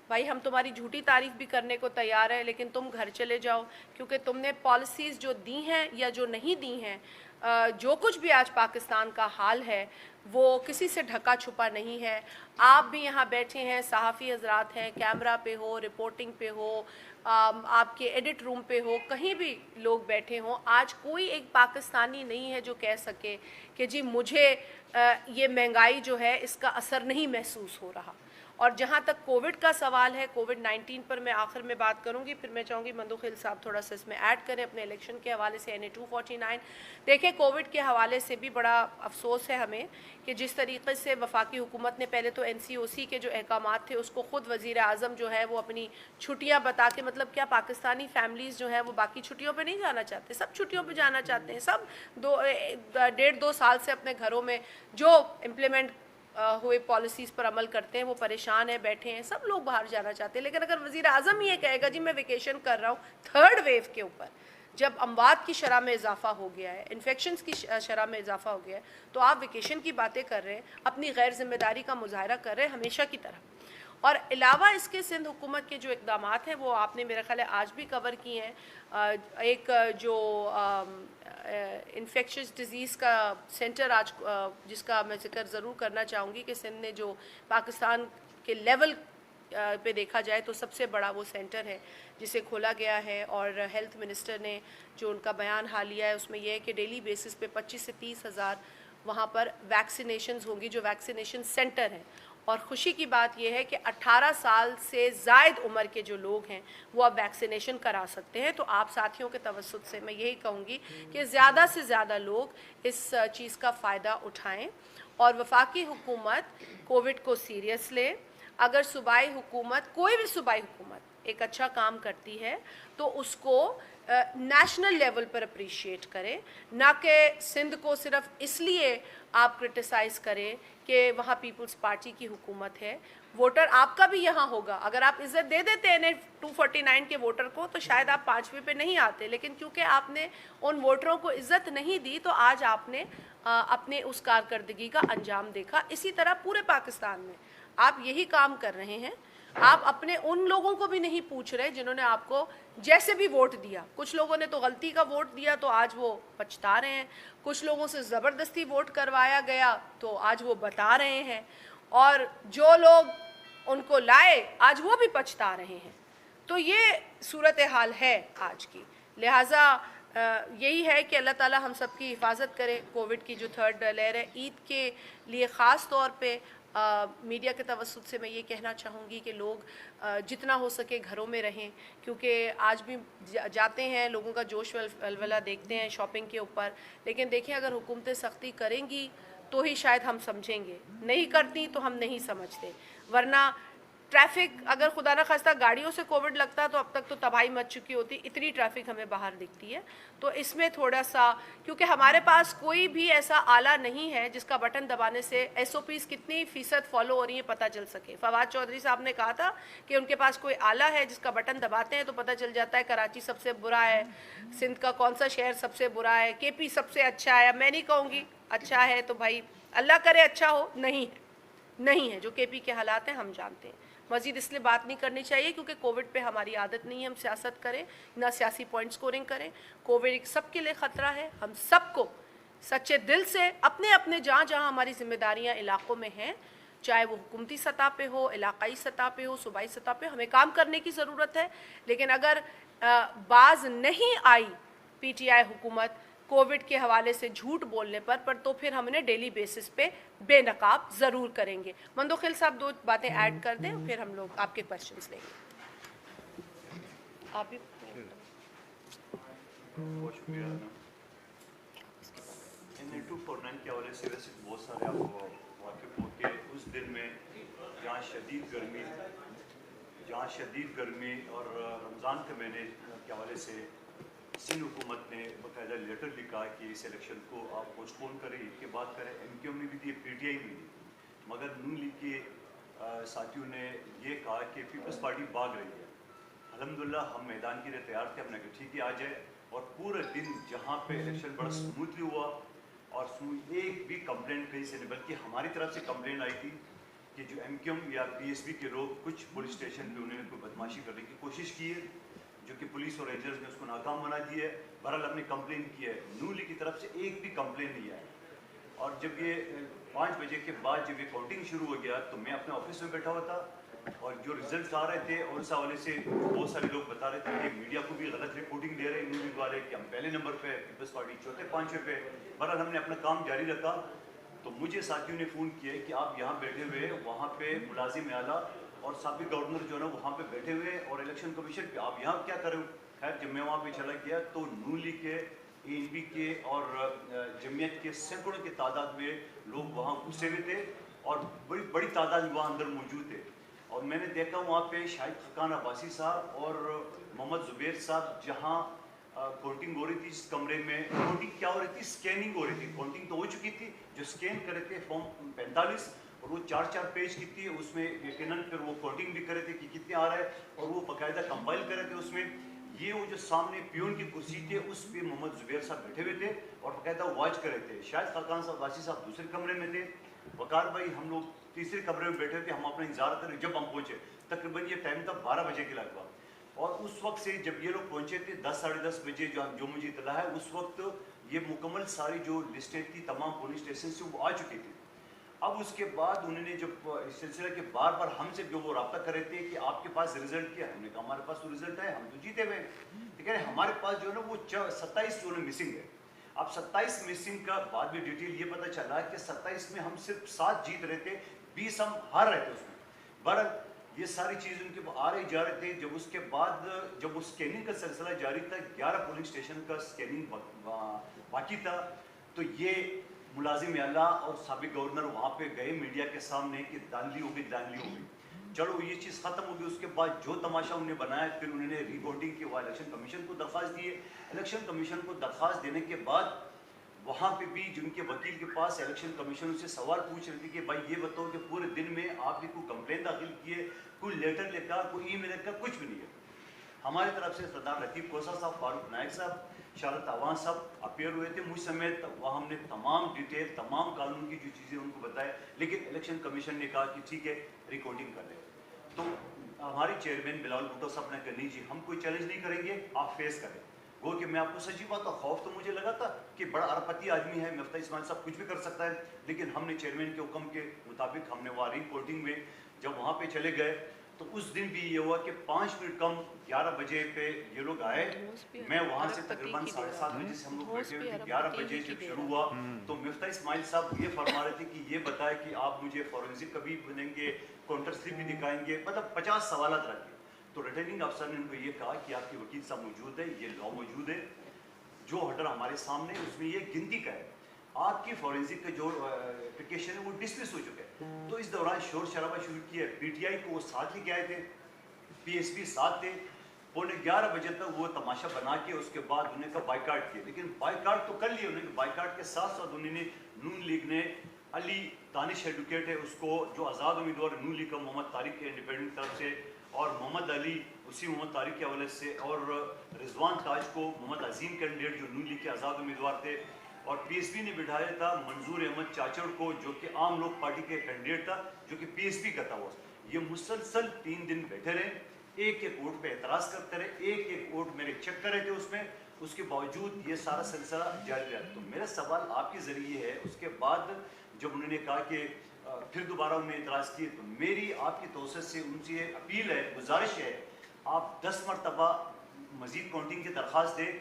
भाई हम तुम्हारी झूठी तारीफ़ भी करने को तैयार है, लेकिन तुम घर चले जाओ, क्योंकि तुमने पॉलिसीज़ जो दी हैं या जो नहीं दी हैं, जो कुछ भी आज पाकिस्तान का हाल है वो किसी से ढका छुपा नहीं है। आप भी यहाँ बैठे हैं, सहाफ़ी हज़रात हैं, कैमरा पे हो, रिपोर्टिंग पे हो, आपके एडिट रूम पे हो, कहीं भी लोग बैठे हों, आज कोई एक पाकिस्तानी नहीं है जो कह सके कि जी मुझे ये महंगाई जो है इसका असर नहीं महसूस हो रहा। और जहाँ तक कोविड का सवाल है, कोविड-19 पर मैं आखिर में बात करूँगी, फिर मैं चाहूँगी मंदुखिल साहब थोड़ा सा इसमें ऐड करें अपने इलेक्शन के हवाले से NA 249। देखिए, कोविड के हवाले से भी बड़ा अफसोस है हमें कि जिस तरीके से वफाकी हुकूमत ने पहले तो NCOC के जो अहकामात थे उसको ख़ुद वज़ीर आज़म जो है वो अपनी छुट्टियाँ बता के, मतलब क्या पाकिस्तानी फैमिलीज़ जो हैं वो बाकी छुट्टियों पर नहीं जाना चाहते? सब छुट्टियों पर जाना चाहते हैं, सब 1.5-2 साल से अपने घरों में जो इम्प्लीमेंट हुए पॉलिसीज़ पर अमल करते हैं वो परेशान है, बैठे हैं, सब लोग बाहर जाना चाहते हैं। लेकिन अगर वज़ीर आज़म ही ये कहेगा जी मैं वेकेशन कर रहा हूँ, थर्ड वेव के ऊपर जब अमवात की शरह में इजाफा हो गया है, इन्फेक्शंस की शरह में इजाफा हो गया है, तो आप वेकेशन की बातें कर रहे हैं, अपनी गैर जिम्मेदारी का मुजाहरा कर रहे हैं हमेशा की तरह। और अलावा इसके सिंध हुकूमत के जो इक़दामात हैं वो आपने मेरा ख्याल है आज भी कवर किए हैं। एक जो इन्फेक्शस डिज़ीज़ का सेंटर आज जिसका मैं जिक्र ज़रूर करना चाहूँगी कि सिंध ने जो पाकिस्तान के लेवल पे देखा जाए तो सबसे बड़ा वो सेंटर है जिसे खोला गया है। और हेल्थ मिनिस्टर ने जो उनका बयान हालिया है उसमें यह है कि डेली बेसिस पे 25 से 30 हज़ार वहाँ पर वैक्सीनेशंस होंगी, जो वैक्सीनेशन सेंटर हैं। और ख़ुशी की बात यह है कि 18 साल से ज़ायद उम्र के जो लोग हैं वो अब वैक्सीनेशन करा सकते हैं। तो आप साथियों के तवस्सुत से मैं यही कहूँगी कि ज़्यादा से ज़्यादा लोग इस चीज़ का फ़ायदा उठाएं और वफाकी हुकूमत कोविड को सीरियस ले। अगर सूबाई हुकूमत, कोई भी सूबाई हुकूमत एक अच्छा काम करती है तो उसको नेशनल लेवल पर अप्रिशिएट करें, ना कि सिंध को सिर्फ इसलिए आप क्रिटिसाइज़ करें कि वहाँ पीपल्स पार्टी की हुकूमत है। वोटर आपका भी यहाँ होगा, अगर आप इज़्ज़त दे देते हैं NA 249 के वोटर को तो शायद आप 5वीं पे नहीं आते, लेकिन क्योंकि आपने उन वोटरों को इज़्ज़त नहीं दी तो आज आपने अपने उस कारकर्दगी का अंजाम देखा। इसी तरह पूरे पाकिस्तान में आप यही काम कर रहे हैं। आप अपने उन लोगों को भी नहीं पूछ रहे जिन्होंने आपको जैसे भी वोट दिया। कुछ लोगों ने तो गलती का वोट दिया तो आज वो पछता रहे हैं, कुछ लोगों से ज़बरदस्ती वोट करवाया गया तो आज वो बता रहे हैं, और जो लोग उनको लाए आज वो भी पछता रहे हैं। तो ये सूरत हाल है आज की। लिहाजा यही है कि अल्लाह ताला हम सब की हिफाजत करे। कोविड की जो थर्ड लहर है, ईद के लिए ख़ास तौर पे मीडिया के तवस्सुत से मैं ये कहना चाहूँगी कि लोग जितना हो सके घरों में रहें, क्योंकि आज भी जाते हैं, लोगों का जोश वलवला देखते हैं शॉपिंग के ऊपर, लेकिन देखें अगर हुकूमतें सख्ती करेंगी तो ही शायद हम समझेंगे, नहीं करती तो हम नहीं समझते। वरना ट्रैफिक, अगर खुदा न खास्ता गाड़ियों से कोविड लगता तो अब तक तो तबाही मच चुकी होती, इतनी ट्रैफिक हमें बाहर दिखती है। तो इसमें थोड़ा सा, क्योंकि हमारे पास कोई भी ऐसा आला नहीं है जिसका बटन दबाने से SOPs कितनी फ़ीसद फॉलो हो रही है पता चल सके। फवाद चौधरी साहब ने कहा था कि उनके पास कोई आला है जिसका बटन दबाते हैं तो पता चल जाता है कराची सबसे बुरा है, सिंध का कौन सा शहर सबसे बुरा है, KP सबसे अच्छा है। मैं नहीं कहूँगी अच्छा है, तो भाई अल्लाह करे अच्छा हो, नहीं है, नहीं है। जो KP के हालात हैं हम जानते हैं। मज़ीद इसलिए बात नहीं करनी चाहिए क्योंकि कोविड पे हमारी आदत नहीं है हम सियासत करें, ना सियासी पॉइंट स्कोरिंग करें। कोविड एक सबके लिए ख़तरा है। हम सबको सच्चे दिल से अपने अपने जहाँ जहाँ हमारी जिम्मेदारियाँ इलाक़ों में हैं, चाहे वो हुकूमती सतह पे हो, इलाक़ाई सतह पे हो, सूबाई सतह पे, हमें काम करने की ज़रूरत है। लेकिन अगर बाज नहीं आई PTI हुकूमत कोविड के हवाले से झूठ बोलने पर तो फिर हमने डेली बेसिस पे बेनकाब ज़रूर करेंगे। मंदुखिल साहब 2 बातें ऐड कर दें, फिर हम लोग आपके क्वेश्चंस लेंगे। आप भी बहुत शुक्रिया। NA 249 के हवाले से वैसे बहुत सारे आपको वाकिफ़ हो के उस दिन में जहाँ शदीद गर्मी और रमज़ान के महीने के हवाले से सिंध हुकूमत ने बाकायदा लेटर लिखा कि इस इलेक्शन को आप पोस्टपोन करें, ईद के बाद करें। MQM ने भी दी, PTI भी दी, मगर नून लीग के ساتھیوں نے یہ کہا کہ پیپلز پارٹی بھاگ رہی ہے. الحمدللہ ہم میدان کے لیے تیار تھے. ہم نے کہا ٹھیک ہے آ جائے, اور پورے دن جہاں پہ الیکشن بڑا اسموتھلی ہوا اور ایک بھی کمپلین کہیں سے نہیں, بلکہ ہماری طرف سے کمپلین آئی تھی کہ جو ایم کیو ایم یا پی ایس پی کے لوگ کچھ پولیس اسٹیشن پہ انہوں نے کوئی بدماشی کرنے کی کوشش کی ہے, جو کہ پولیس اور رینجرز نے اس کو ناکام بنا دیا ہے. بہرحال ہم نے کمپلین کی ہے, نون لیگ کی طرف سے ایک بھی کمپلین نہیں آئی. اور جب یہ 5 بجے کے بعد جب یہ کاؤنٹنگ شروع ہو گیا تو میں اپنے آفس میں بیٹھا ہوا تھا, اور جو ریزلٹس آ رہے تھے اور اس حوالے سے بہت سارے لوگ بتا رہے تھے کہ میڈیا کو بھی غلط رپورٹنگ دے رہے ہیں نون لیگ والے کہ ہم پہلے نمبر پہ, پیپلز پارٹی چوتھے پانچویں پہ. بہرحال ہم نے اپنا کام جاری رکھا. تو مجھے ساتھیوں نے فون کیا کہ آپ یہاں بیٹھے ہوئے, وہاں پہ ملازم اعلیٰ اور سابق گورنر جو ہے نا وہاں پہ بیٹھے ہوئے, اور الیکشن کمیشن پہ آپ یہاں کیا کریں. خیر جب میں وہاں پہ چلا گیا تو نون لیگ کے, اے این پی کے اور جمعیت کے سینکڑوں کی تعداد میں لوگ وہاں گھسے ہوئے تھے, اور بڑی تعداد وہاں اندر موجود تھے. اور میں نے دیکھا وہاں پہ شاہد خاقان عباسی صاحب اور محمد زبیر صاحب جہاں کاؤنٹنگ ہو رہی تھی اس کمرے میں. کاؤنٹنگ کیا ہو رہی تھی, اسکیننگ ہو رہی تھی. کاؤنٹنگ تو ہو چکی تھی, جو اسکین کر رہے تھے فارم 45 اور وہ 4 پیج کی تھی, اس میں یقیناً پھر وہ کاؤنٹنگ بھی کر رہے تھے کہ کتنے آ رہا ہے, اور وہ باقاعدہ کمپائل کر رہے تھے. اس میں یہ وہ جو سامنے پیون کی کرسی تھے اس پہ محمد زبیر صاحب بیٹھے ہوئے تھے اور باقاعدہ واچ کر رہے تھے. شاہد خاقان صاحب عباسی صاحب دوسرے کمرے میں تھے, وقار بھائی ہم لوگ تیسرے کمرے میں بیٹھے تھے. ہم اپنا انتظار کر رہے. جب ہم پہنچے تقریباً یہ ٹائم تھا 12 بجے کے لگ بھگ, اور اس وقت سے جب یہ لوگ پہنچے تھے 10 ساڑھے 10 بجے جو مجھے اطلاع ہے, اس وقت یہ مکمل ساری جو لسٹیں تھی تمام پولیس اسٹیشن سے وہ آ چکی تھی. اب اس کے بعد انہوں نے جب اس سلسلہ کے بار بار ہم سے جو وہ رابطہ کر رہے تھے کہ آپ کے پاس رزلٹ کیا, ہم نے کہا ہمارے پاس تو رزلٹ ہے, ہم تو جیتے ہوئے. لیکن ہمارے پاس جو ہے نا وہ 27 جو ہے مسنگ ہے. اب 27 مسنگ کا بعد میں ڈیٹیل یہ پتہ چلا کہ 27 میں ہم صرف 7 جیت رہے تھے, 20 ہم ہار رہے تھے اس میں. بہرحال یہ ساری چیز ان کے آ رہے جا رہے تھے. جب اس کے بعد جب وہ اسکیننگ کا سلسلہ جاری تھا, 11 پولنگ اسٹیشن کا اسکیننگ باقی تھا, تو یہ ملازم اعلیٰ اور سابق گورنر وہاں پہ گئے میڈیا کے سامنے کہ دھاندلی ہو گئی. چلو یہ چیز ختم ہو گئی. اس کے بعد جو تماشا انہوں نے بنایا, پھر انہوں نے ری کاؤنٹنگ کی, وہ الیکشن کمیشن کو درخواست دی ہے. الیکشن کمیشن کو درخواست دینے کے بعد وہاں پہ بھی جن کے وکیل کے پاس الیکشن کمیشن ان سے سوال پوچھ رہی تھی کہ بھائی یہ بتاؤ کہ پورے دن میں آپ نے کوئی کمپلین داخل کی ہے, کوئی لیٹر لکھا, کوئی ای میل لکھا, کچھ بھی نہیں ہے. ہماری طرف سے سردار لطیف کوسا صاحب, فاروق نائک صاحب, شارت عوان صاحب اپیئر ہوئے تھے مجھ سمیت. وہاں ہم نے تمام ڈیٹیل, تمام قانون کی جو چیزیں ان کو بتائے, لیکن الیکشن کمیشن نے کہا کہ ٹھیک ہے ری کاؤنٹنگ کر لیں. تو ہمارے چیئرمین بلال بھٹو صاحب نے کہا نہیں جی ہم کوئی چیلنج نہیں کریں گے, آپ فیس کریں. وہ کہ میں آپ کو سچی بات, خوف تو مجھے لگا تھا کہ بڑا ارپتی آدمی ہے, مفتاح اسماعیل صاحب کچھ بھی کر سکتا ہے, لیکن ہم نے چیئرمین کے حکم کے مطابق ہم نے وہاں ری کاؤنٹنگ میں جب وہاں پہ چلے گئے تو اس دن بھی یہ ہوا کہ 5 منٹ کم 11 بجے پہ یہ لوگ آئے. میں وہاں سے تقریباً 7:30 بجے سے ہم لوگ بیٹھے ہوئے تھے. 11 بجے جب شروع ہوا تو مفتاح اسماعیل صاحب یہ فرما رہے تھے کہ یہ بتائے کہ آپ مجھے فورینسک کبھی بنیں گے, کاؤنٹر سلپ بھی دکھائیں گے, مطلب 50 سوالات رکھے. تو ریٹرننگ افسر نے ان کو یہ کہا کہ آپ کے وکیل صاحب موجود ہے, یہ لاء موجود ہے, جو آرڈر ہمارے سامنے اس میں یہ گنتی کا ہے, آپ کی فورینسک کا جو اپلیکیشن ہے وہ ڈسمس ہو چکا ہے. تو اس دوران شور شرابہ شروع کیا. پی ٹی آئی کو وہ ساتھ لے کے آئے تھے, پی ایس پی ساتھ تھے. 11:15 بجے تک وہ تماشا بنا کے اس کے بعد انہوں نے کہا بائیکاٹ کیا. لیکن بائیکاٹ تو کر لیے انہوں نے, بائیکاٹ کے ساتھ ساتھ انہوں نے نون لیگ نے علی دانش ایڈوکیٹ ہے اس کو, جو آزاد امیدوار نون لیگ کا, محمد طارق کے انڈیپینڈنٹ طرف سے, اور محمد علی اسی محمد طارق کے حوالے سے, اور رضوان تاج کو محمد عظیم کینڈیڈیٹ جو نون لیگ کے آزاد امیدوار تھے, اور پی ایس پی نے بٹھایا تھا منظور احمد چاچڑ کو جو کہ عام لوگ پارٹی کے کینڈیڈیٹ تھا, جو کہ پی ایس پی کا تھا. وہ یہ مسلسل 3 دن بیٹھے رہے, ایک ایک ووٹ پہ اعتراض کرتے رہے, ایک ایک ووٹ میرے چیک کر رہے تھے اس میں. اس کے باوجود یہ سارا سلسلہ جاری رہا. تو میرا سوال آپ کے ذریعے ہے, اس کے بعد جب انہوں نے کہا کہ پھر دوبارہ انہوں نے اعتراض کیے, تو میری آپ کی توسط سے ان سے اپیل ہے, گزارش ہے, آپ 10 مرتبہ مزید کاؤنٹنگ کی درخواست دیں.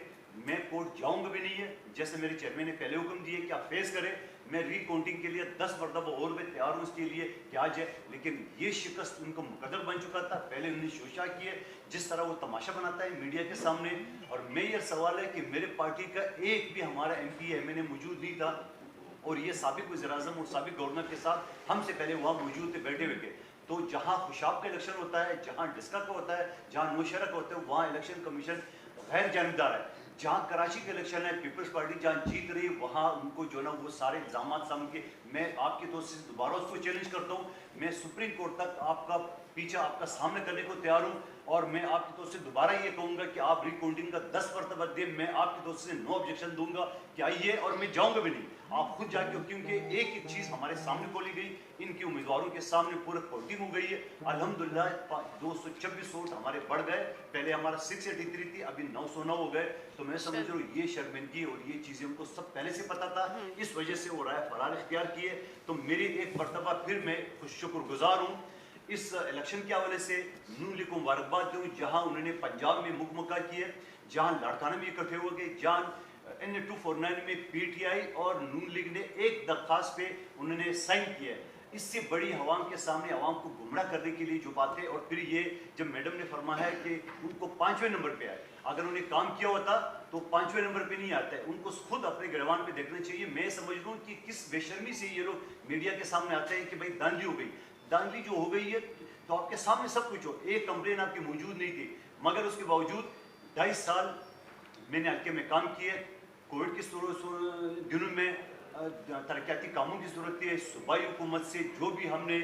میں کورٹ جاؤں گا بھی نہیں ہے, جیسے میرے چیئرمین نے پہلے حکم دیے کہ آپ فیس کریں. میں ری کاؤنٹنگ کے لیے 10 مرتبہ اور بھی تیار ہوں اس کے لیے کہ آ جائے. لیکن یہ شکست ان کو مقدر بن چکا تھا. پہلے انہوں نے شوشا کیے, جس طرح وہ تماشا بناتا ہے میڈیا کے سامنے. اور میں یہ سوال ہے کہ میرے پارٹی کا ایک بھی ہمارا ایم پی ایم این اے موجود نہیں تھا, اور یہ سابق وزیر اعظم اور سابق گورنر کے ساتھ ہم سے پہلے وہاں موجود تھے, بیٹھے ہوئے تھے. تو جہاں خوشاب کا الیکشن ہوتا ہے, جہاں ڈسکا کا ہوتا ہے, جہاں نوشہرہ کا ہوتا ہے, وہاں الیکشن کمیشن غیر جانبدار ہے. जहाँ कराची के इलेक्शन है, पीपल्स पार्टी जहाँ जीत रही है, वहाँ उनको जो ना वो सारे इल्ज़ामात सामने के, मैं आपकी तरफ से दोबारा उसको चैलेंज करता हूँ। मैं सुप्रीम कोर्ट तक आपका पीछा आपका सामने करने को तैयार हूँ, और मैं आपकी तरफ से दोबारा ये कहूँगा कि आप रिकाउंटिंग का 10 मरतबा दें, मैं आपकी तरफ से नो ऑब्जेक्शन दूंगा कि आइए, और मैं जाऊँगा भी नहीं, आप खुद जाके, क्योंकि एक एक चीज़ हमारे सामने खोली गई, इनके उम्मीदवारों के सामने पूरे पोर्टिंग हो गई है। अल्हम्दुलिल्लाह 226 वोट हमारे बढ़ गए, पहले हमारा 683 थी, अभी 909 हो गए। तो मैं समझ रहा हूँ ये शर्मिंदगी और ये चीज़ें उनको सब पहले से पता था, इस वजह से वो राय फरार इख्तियार किए। तो मेरी एक मरतबा फिर मैं शुक्रगुजार हूँ इस इलेक्शन के हवाले से, नून लीग को मुबारकबाद दूँ जहाँ उन्होंने पंजाब में मुकमका किए, जहाँ लाड़काना में इकट्ठे हो गए, जहाँ NA-249 में PTI और नून लीग ने एक दरख्वास्त पे उन्होंने साइन किया। इससे बड़ी आवाम के सामने आवाम को गुमराह करने के लिए जो बातें, और फिर ये जब मैडम ने फरमाया कि उनको 5वें नंबर पे आए, अगर उन्हें काम किया होता तो 5वें नंबर पे नहीं आता है, उनको खुद अपने गिरवान पे देखना चाहिए। मैं समझ लूँ कि किस बेशर्मी से ये लोग मीडिया के सामने आते हैं कि भाई धांधली हो गई। धांधली जो हो गई है तो आपके सामने सब कुछ हो, एक कंप्लेन आपकी मौजूद नहीं थी, मगर उसके बावजूद 2.5 साल मैंने हल्के में काम किए। कोविड के दिनों में तरक्याती कामों की जरूरत है, सूबाई हुकूमत से जो भी हमने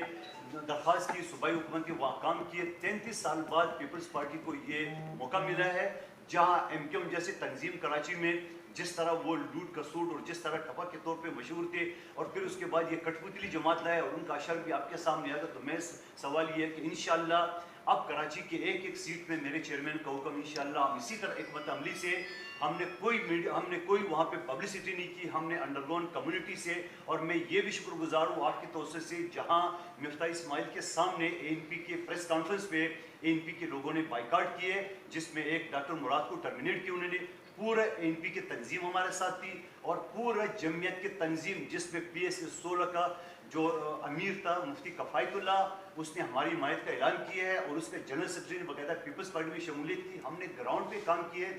दरख्वास्त की, सूबाई हुकूमत के वहाँ काम किए। 33 साल बाद पीपल्स पार्टी को ये मौका मिला है, जहाँ MKM जैसे तंजीम कराची में जिस तरह वो लूट कसूट और जिस तरह टपा के तौर पे मशहूर थे, और फिर उसके बाद ये कठपुतली जमात लाए और उनका अशर भी आपके सामने आएगा। तो मैं सवाल ये है कि इंशाअल्लाह अब कराची के एक एक सीट में मेरे चेयरमैन का हुक्म, इंशाअल्लाह हम इसी तरह हिकमत अमली से, हमने कोई वहाँ पे पब्लिसिटी नहीं की, हमने अंडरग्राउंड कम्युनिटी से। और मैं ये भी शुक्रगुजार हूँ आपकी तोसे से, जहाँ मिफ्ता इस्माइल के सामने ANP के प्रेस कॉन्फ्रेंस पे ANP के लोगों ने बाइकाट किए, जिसमें एक डॉक्टर मुराद को टर्मिनेट किया उन्होंने। पूरा ANP की तंजीम हमारे साथ थी, और पूरा जमीयत की तंजीम जिसमें PSA-16 का जो अमीर था मुफ्ती कफ़ायतुल्लाह, उसने हमारी हिमायत का ऐलान किया है, और उसके जनरल सेक्रेटरी ने बाकायदा पीपल्स पार्टी में शमूलियत की। हमने ग्राउंड पे काम किए।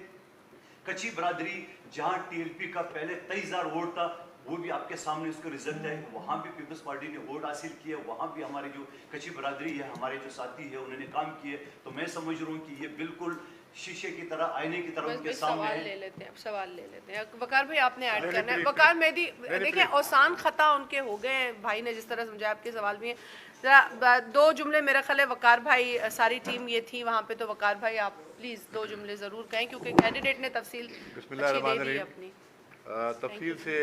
कच्ची बरादरी जहाँ TLP का पहले 23,000 वोट था, वो भी आपके सामने उसका रिजल्ट है, वहाँ भी पीपल्स पार्टी ने वोट हासिल किया, वहाँ भी हमारे जो कच्ची बरादरी है, हमारे जो साथी है, उन्होंने काम किए। तो मैं समझ रहा हूँ कि ये बिल्कुल शीशे की तरह, आईने की तरह उनके सामने सवाल है। ले लेते हैं, अब सवाल ले लेते हैं। वकार भाई आपने ऐड करना है। वकार मेहदी, देखिए आसान खता उनके हो गए हैं, भाई ने जिस तरह समझाया, आपके सवाल भी हैं। जरा 2 जुमले, मेरा ख्याल है वकार भाई, सारी टीम ये थी वहाँ पे, तो वकार भाई आप प्लीज़ 2 जुमले ज़रूर कहें, क्योंकि कैंडिडेट ने तफसील अच्छी दे दी है अपनी। तफसील से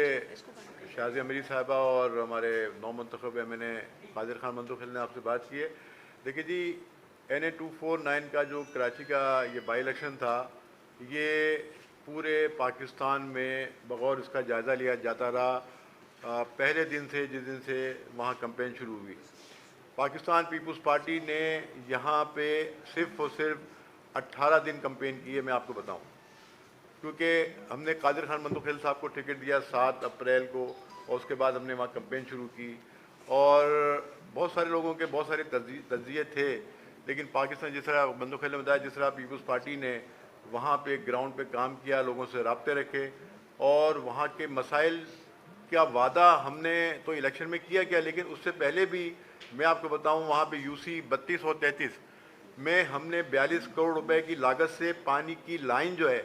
शाज़िया अमीरी साहिबा और हमारे नौ मंतखब MNA कादिर खान मंतखिल ने आपसे बात की है। देखिए जी, NA-249 का जो कराची का ये बाई इलेक्शन था, ये पूरे पाकिस्तान में बगौर इसका जायज़ा लिया जाता रहा पहले दिन से, जिस दिन से वहाँ कैंपेन शुरू हुई। पाकिस्तान पीपल्स पार्टी ने यहाँ पे सिर्फ़ और सिर्फ 18 दिन कैंपेन की है, मैं आपको बताऊँ, क्योंकि हमने कादिर खान मंतखिल साहब को टिकट दिया 7 अप्रैल को, और उसके बाद हमने वहाँ कैंपेन शुरू की, और बहुत सारे लोगों के बहुत सारे तज्जिए थे, लेकिन पाकिस्तान जिस तरह मंतखिल ने बताया, जिस तरह पीपल्स पार्टी ने वहाँ पे ग्राउंड पे काम किया, लोगों से राब्ते रखे, और वहाँ के मसाइल का वादा हमने तो इलेक्शन में किया क्या, लेकिन उससे पहले भी मैं आपको बताऊँ, वहाँ पे UC 32 और 33 में हमने 42 करोड़ रुपए की लागत से पानी की लाइन जो है,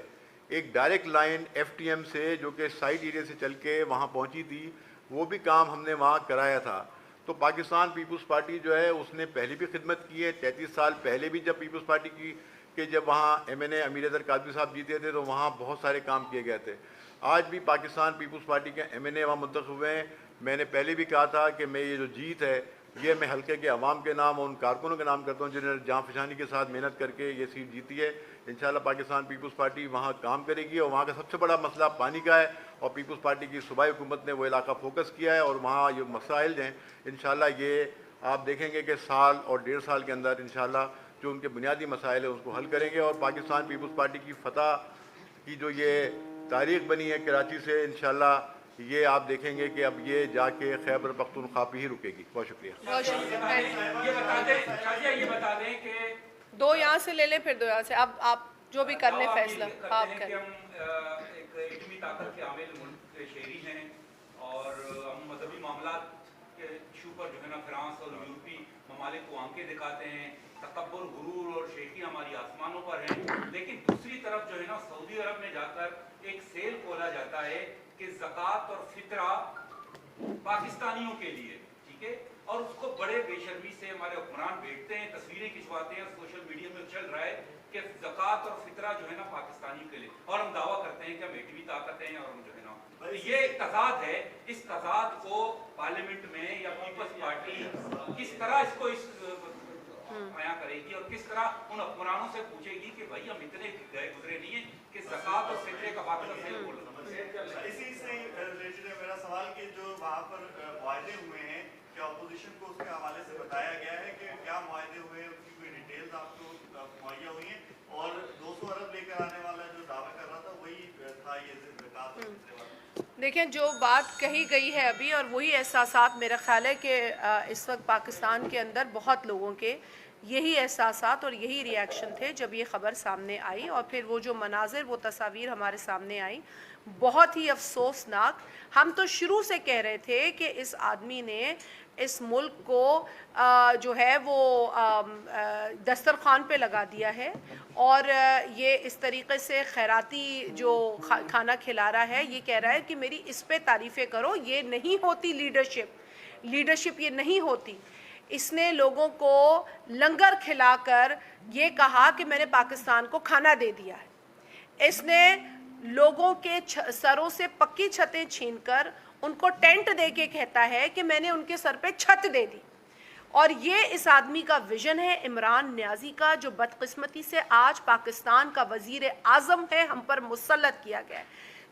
एक डायरेक्ट लाइन FTM से जो कि साइड एरिया से चल के वहाँ पहुँची थी, वो भी काम हमने वहाँ कराया था। तो पाकिस्तान पीपल्स पार्टी जो है उसने पहले भी खिदमत की है। 33 साल पहले भी जब पीपल्स पार्टी की कि जब वहाँ MNA अमीर अजहर कादरी साहब जीते थे, तो वहाँ बहुत सारे काम किए गए थे। आज भी पाकिस्तान पीपल्स पार्टी के MNA वहाँ मुंतखब हुए हैं। मैंने पहले भी कहा था कि मैं ये जो जीत है, ये मैं हल्के के अवाम के नाम और उन कारकुनों के नाम करता हूँ जिन्होंने जान फशानी के साथ मेहनत करके ये सीट जीती है। इंशाल्लाह पाकिस्तान पीपल्स पार्टी वहाँ काम करेगी, और वहाँ का सबसे बड़ा मसला पानी का है, और पीपल्स पार्टी की सूबाई हुकूमत ने वो इलाका फोकस किया है, और वहाँ ये मसाइल हैं, इंशाल्लाह ये आप देखेंगे कि साल और 1.5 साल के अंदर इंशाल्लाह जो उनके बुनियादी मसाइल है उसको हल करेंगे। और पाकिस्तान पीपल्स पार्टी की फतह की जो ये तारीख बनी है कराची से, इंशाल्लाह ये आप देखेंगे कि अब ये जाके खैबर पख्तूनख्वा पे ही रुकेगी। बहुत शुक्रिया। बहुत शुक्रिया। ये बता दें कि 2 यहाँ से ले लें, फिर 2 यहाँ से। अब आप जो भी कर लें फैसला आप करें। हम एक इतनी ताकत के आमिल मुल्क के शहरी हैं, और हम मजहबी मामलात के इशू पर जो है ना फ्रांस और यूरोपी ममालिक को आंखें दिखाते हैं, तकब्बुर, गुरूर और शेखी हमारी आसमानों पर हैं, लेकिन दूसरी तरफ जो है ना सऊदी अरब में जाकर कहता है कि ज़कात और फितरा पाकिस्तानियों के लिए, ठीक है, और उसको बड़े बेशर्मी से हमारे हुक्मरान बैठते हैं, तस्वीरें खिंचवाते हैं, सोशल मीडिया में चल रहा है कि ज़कात और फितरा जो है ना पाकिस्तानियों के लिए, और हम दावा करते हैं कि हम एटमी ताकत हैं और हम जो है ना, तो ये एक तजाद है। इस तजाद को पार्लियामेंट में या पीपल्स पार्टी किस तरह इसको बयां करेगी और किस तरह उन हुक्मरानों से पूछेगी कि भाई हम इतने गए गुजरे नहीं है कि ज़कात और फितरे का बात करते हैं। इसी से रिलेटेड है मेरा सवाल कि जो वहाँ पर मुआहदे हुए हैं, क्या अपोजिशन को उसके हवाले से बताया गया है कि क्या मुआहदे हुए, उसकी कोई डिटेल्स आपको मुहैया हुई हैं? और 200 अरब लेकर आने वाला जो दावा कर रहा था वही था ये ज़कात और फितरे वाला? देखें, जो बात कही गई है अभी, और वही एहसासात मेरा ख्याल है कि इस वक्त पाकिस्तान के अंदर बहुत लोगों के यही एहसासात और यही रिएक्शन थे जब ये ख़बर सामने आई, और फिर वो जो मनाजिर, वो तस्वीर हमारे सामने आई, बहुत ही अफसोसनाक। हम तो शुरू से कह रहे थे कि इस आदमी ने इस मुल्क को जो है वो दस्तरखान पे लगा दिया है, और ये इस तरीक़े से खैराती जो खाना खिला रहा है, ये कह रहा है कि मेरी इस पे तारीफ़ें करो। ये नहीं होती लीडरशिप ये नहीं होती। इसने लोगों को लंगर खिलाकर ये कहा कि मैंने पाकिस्तान को खाना दे दिया है। इसने लोगों के सरों से पक्की छतें छीनकर उनको टेंट दे के कहता है कि मैंने उनके सर पे छत दे दी। और ये इस आदमी का विजन है, इमरान नियाज़ी का, जो बदकिस्मती से आज पाकिस्तान का वज़ीर आज़म है, हम पर मुसल्लत किया गया है,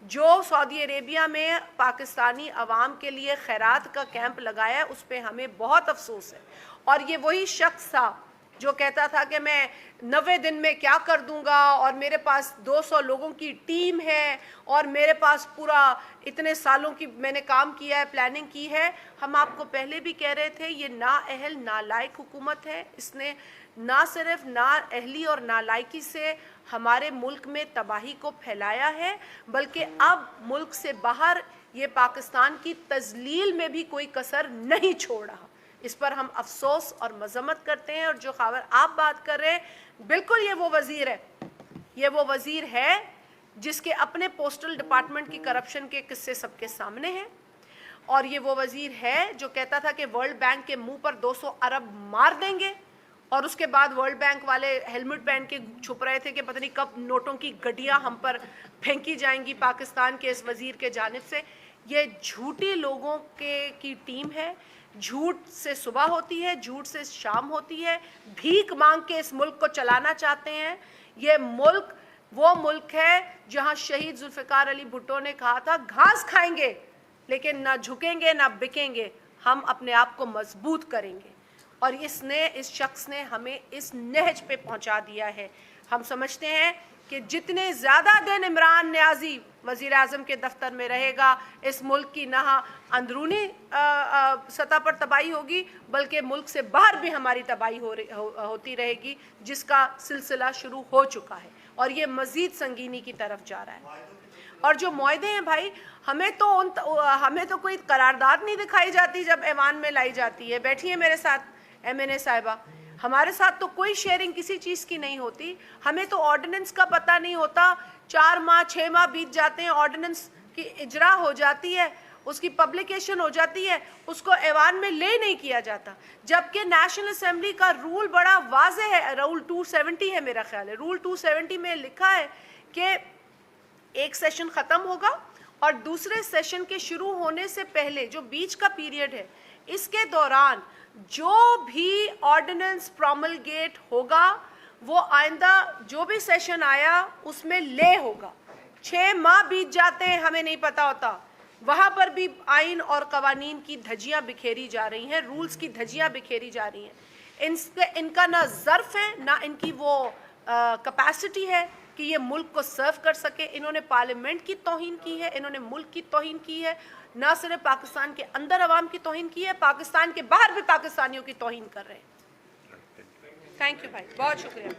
जो सऊदी अरेबिया में पाकिस्तानी अवाम के लिए खैरात का कैंप लगाया है। उस पर हमें बहुत अफसोस है। और ये वही शख्स था जो कहता था कि मैं 90 दिन में क्या कर दूंगा, और मेरे पास 200 लोगों की टीम है, और मेरे पास पूरा इतने सालों की मैंने काम किया है, प्लानिंग की है। हम आपको पहले भी कह रहे थे, ये नाअहल नालायक हुकूमत है। इसने ना सिर्फ नाअहली और नालायकी से हमारे मुल्क में तबाही को फैलाया है, बल्कि अब मुल्क से बाहर ये पाकिस्तान की तजलील में भी कोई कसर नहीं छोड़ रहा। इस पर हम अफसोस और मजम्मत करते हैं। और जो खबर आप बात कर रहे हैं, बिल्कुल ये वो वज़ीर है, ये वो वज़ीर है जिसके अपने पोस्टल डिपार्टमेंट की करप्शन के किस्से सबके सामने हैं। और ये वो वज़ीर है जो कहता था कि वर्ल्ड बैंक के मुंह पर 200 अरब मार देंगे, और उसके बाद वर्ल्ड बैंक वाले हेलमेट पहन के छुप रहे थे कि पता नहीं कब नोटों की गड्डियाँ हम पर फेंकी जाएंगी पाकिस्तान के इस वज़ीर के जानिब से। ये झूठी लोगों की टीम है। झूठ से सुबह होती है, झूठ से शाम होती है। भीख मांग के इस मुल्क को चलाना चाहते हैं। ये मुल्क वो मुल्क है जहां शहीद जुल्फ़िकार अली भुट्टो ने कहा था, घास खाएंगे लेकिन ना झुकेंगे ना बिकेंगे, हम अपने आप को मजबूत करेंगे। और इस शख्स ने हमें इस नहज पे पहुंचा दिया है। हम समझते हैं कि जितने ज़्यादा दिन इमरान नियाज़ी वज़ीर आज़म के दफ्तर में रहेगा, इस मुल्क की ना अंदरूनी सतह पर तबाही होगी, बल्कि मुल्क से बाहर भी हमारी तबाही होती रहेगी, जिसका सिलसिला शुरू हो चुका है और ये मज़ीद संगीनी की तरफ जा रहा है। और जो मुआहदे हैं भाई, हमें तो कोई करारदाद नहीं दिखाई जाती जब ऐवान में लाई जाती है। बैठिए मेरे साथ MNA साहिबा, हमारे साथ तो कोई शेयरिंग किसी चीज़ की नहीं होती। हमें तो ऑर्डिनेंस का पता नहीं होता। 4 माह 6 माह बीत जाते हैं, ऑर्डिनेंस की इजरा हो जाती है, उसकी पब्लिकेशन हो जाती है, उसको ऐवान में ले नहीं किया जाता। जबकि नेशनल असेंबली का रूल बड़ा वाज़ेह है, रूल 270 है मेरा ख्याल है। रूल 270 में लिखा है कि एक सेशन ख़त्म होगा और दूसरे सेशन के शुरू होने से पहले जो बीच का पीरियड है, इसके दौरान जो भी ऑर्डिनेंस प्रोमलगेट होगा वो आइंदा जो भी सेशन आया उसमें ले होगा। 6 माह बीत जाते हैं, हमें नहीं पता होता। वहाँ पर भी आइन और कवानीन की धज्जियाँ बिखेरी जा रही हैं, रूल्स की धज्जियाँ बिखेरी जा रही हैं। इनका ना ज़र्फ़ है ना इनकी वो कैपेसिटी है कि ये मुल्क को सर्व कर सके। इन्होंने पार्लियामेंट की तौहीन की है, इन्होंने मुल्क की तौहीन की है, ना सिर्फ पाकिस्तान के अंदर अवाम की तौहीन की है, पाकिस्तान के बाहर भी पाकिस्तानियों की तौहीन कर रहे हैं। थैंक यू भाई, बहुत शुक्रिया।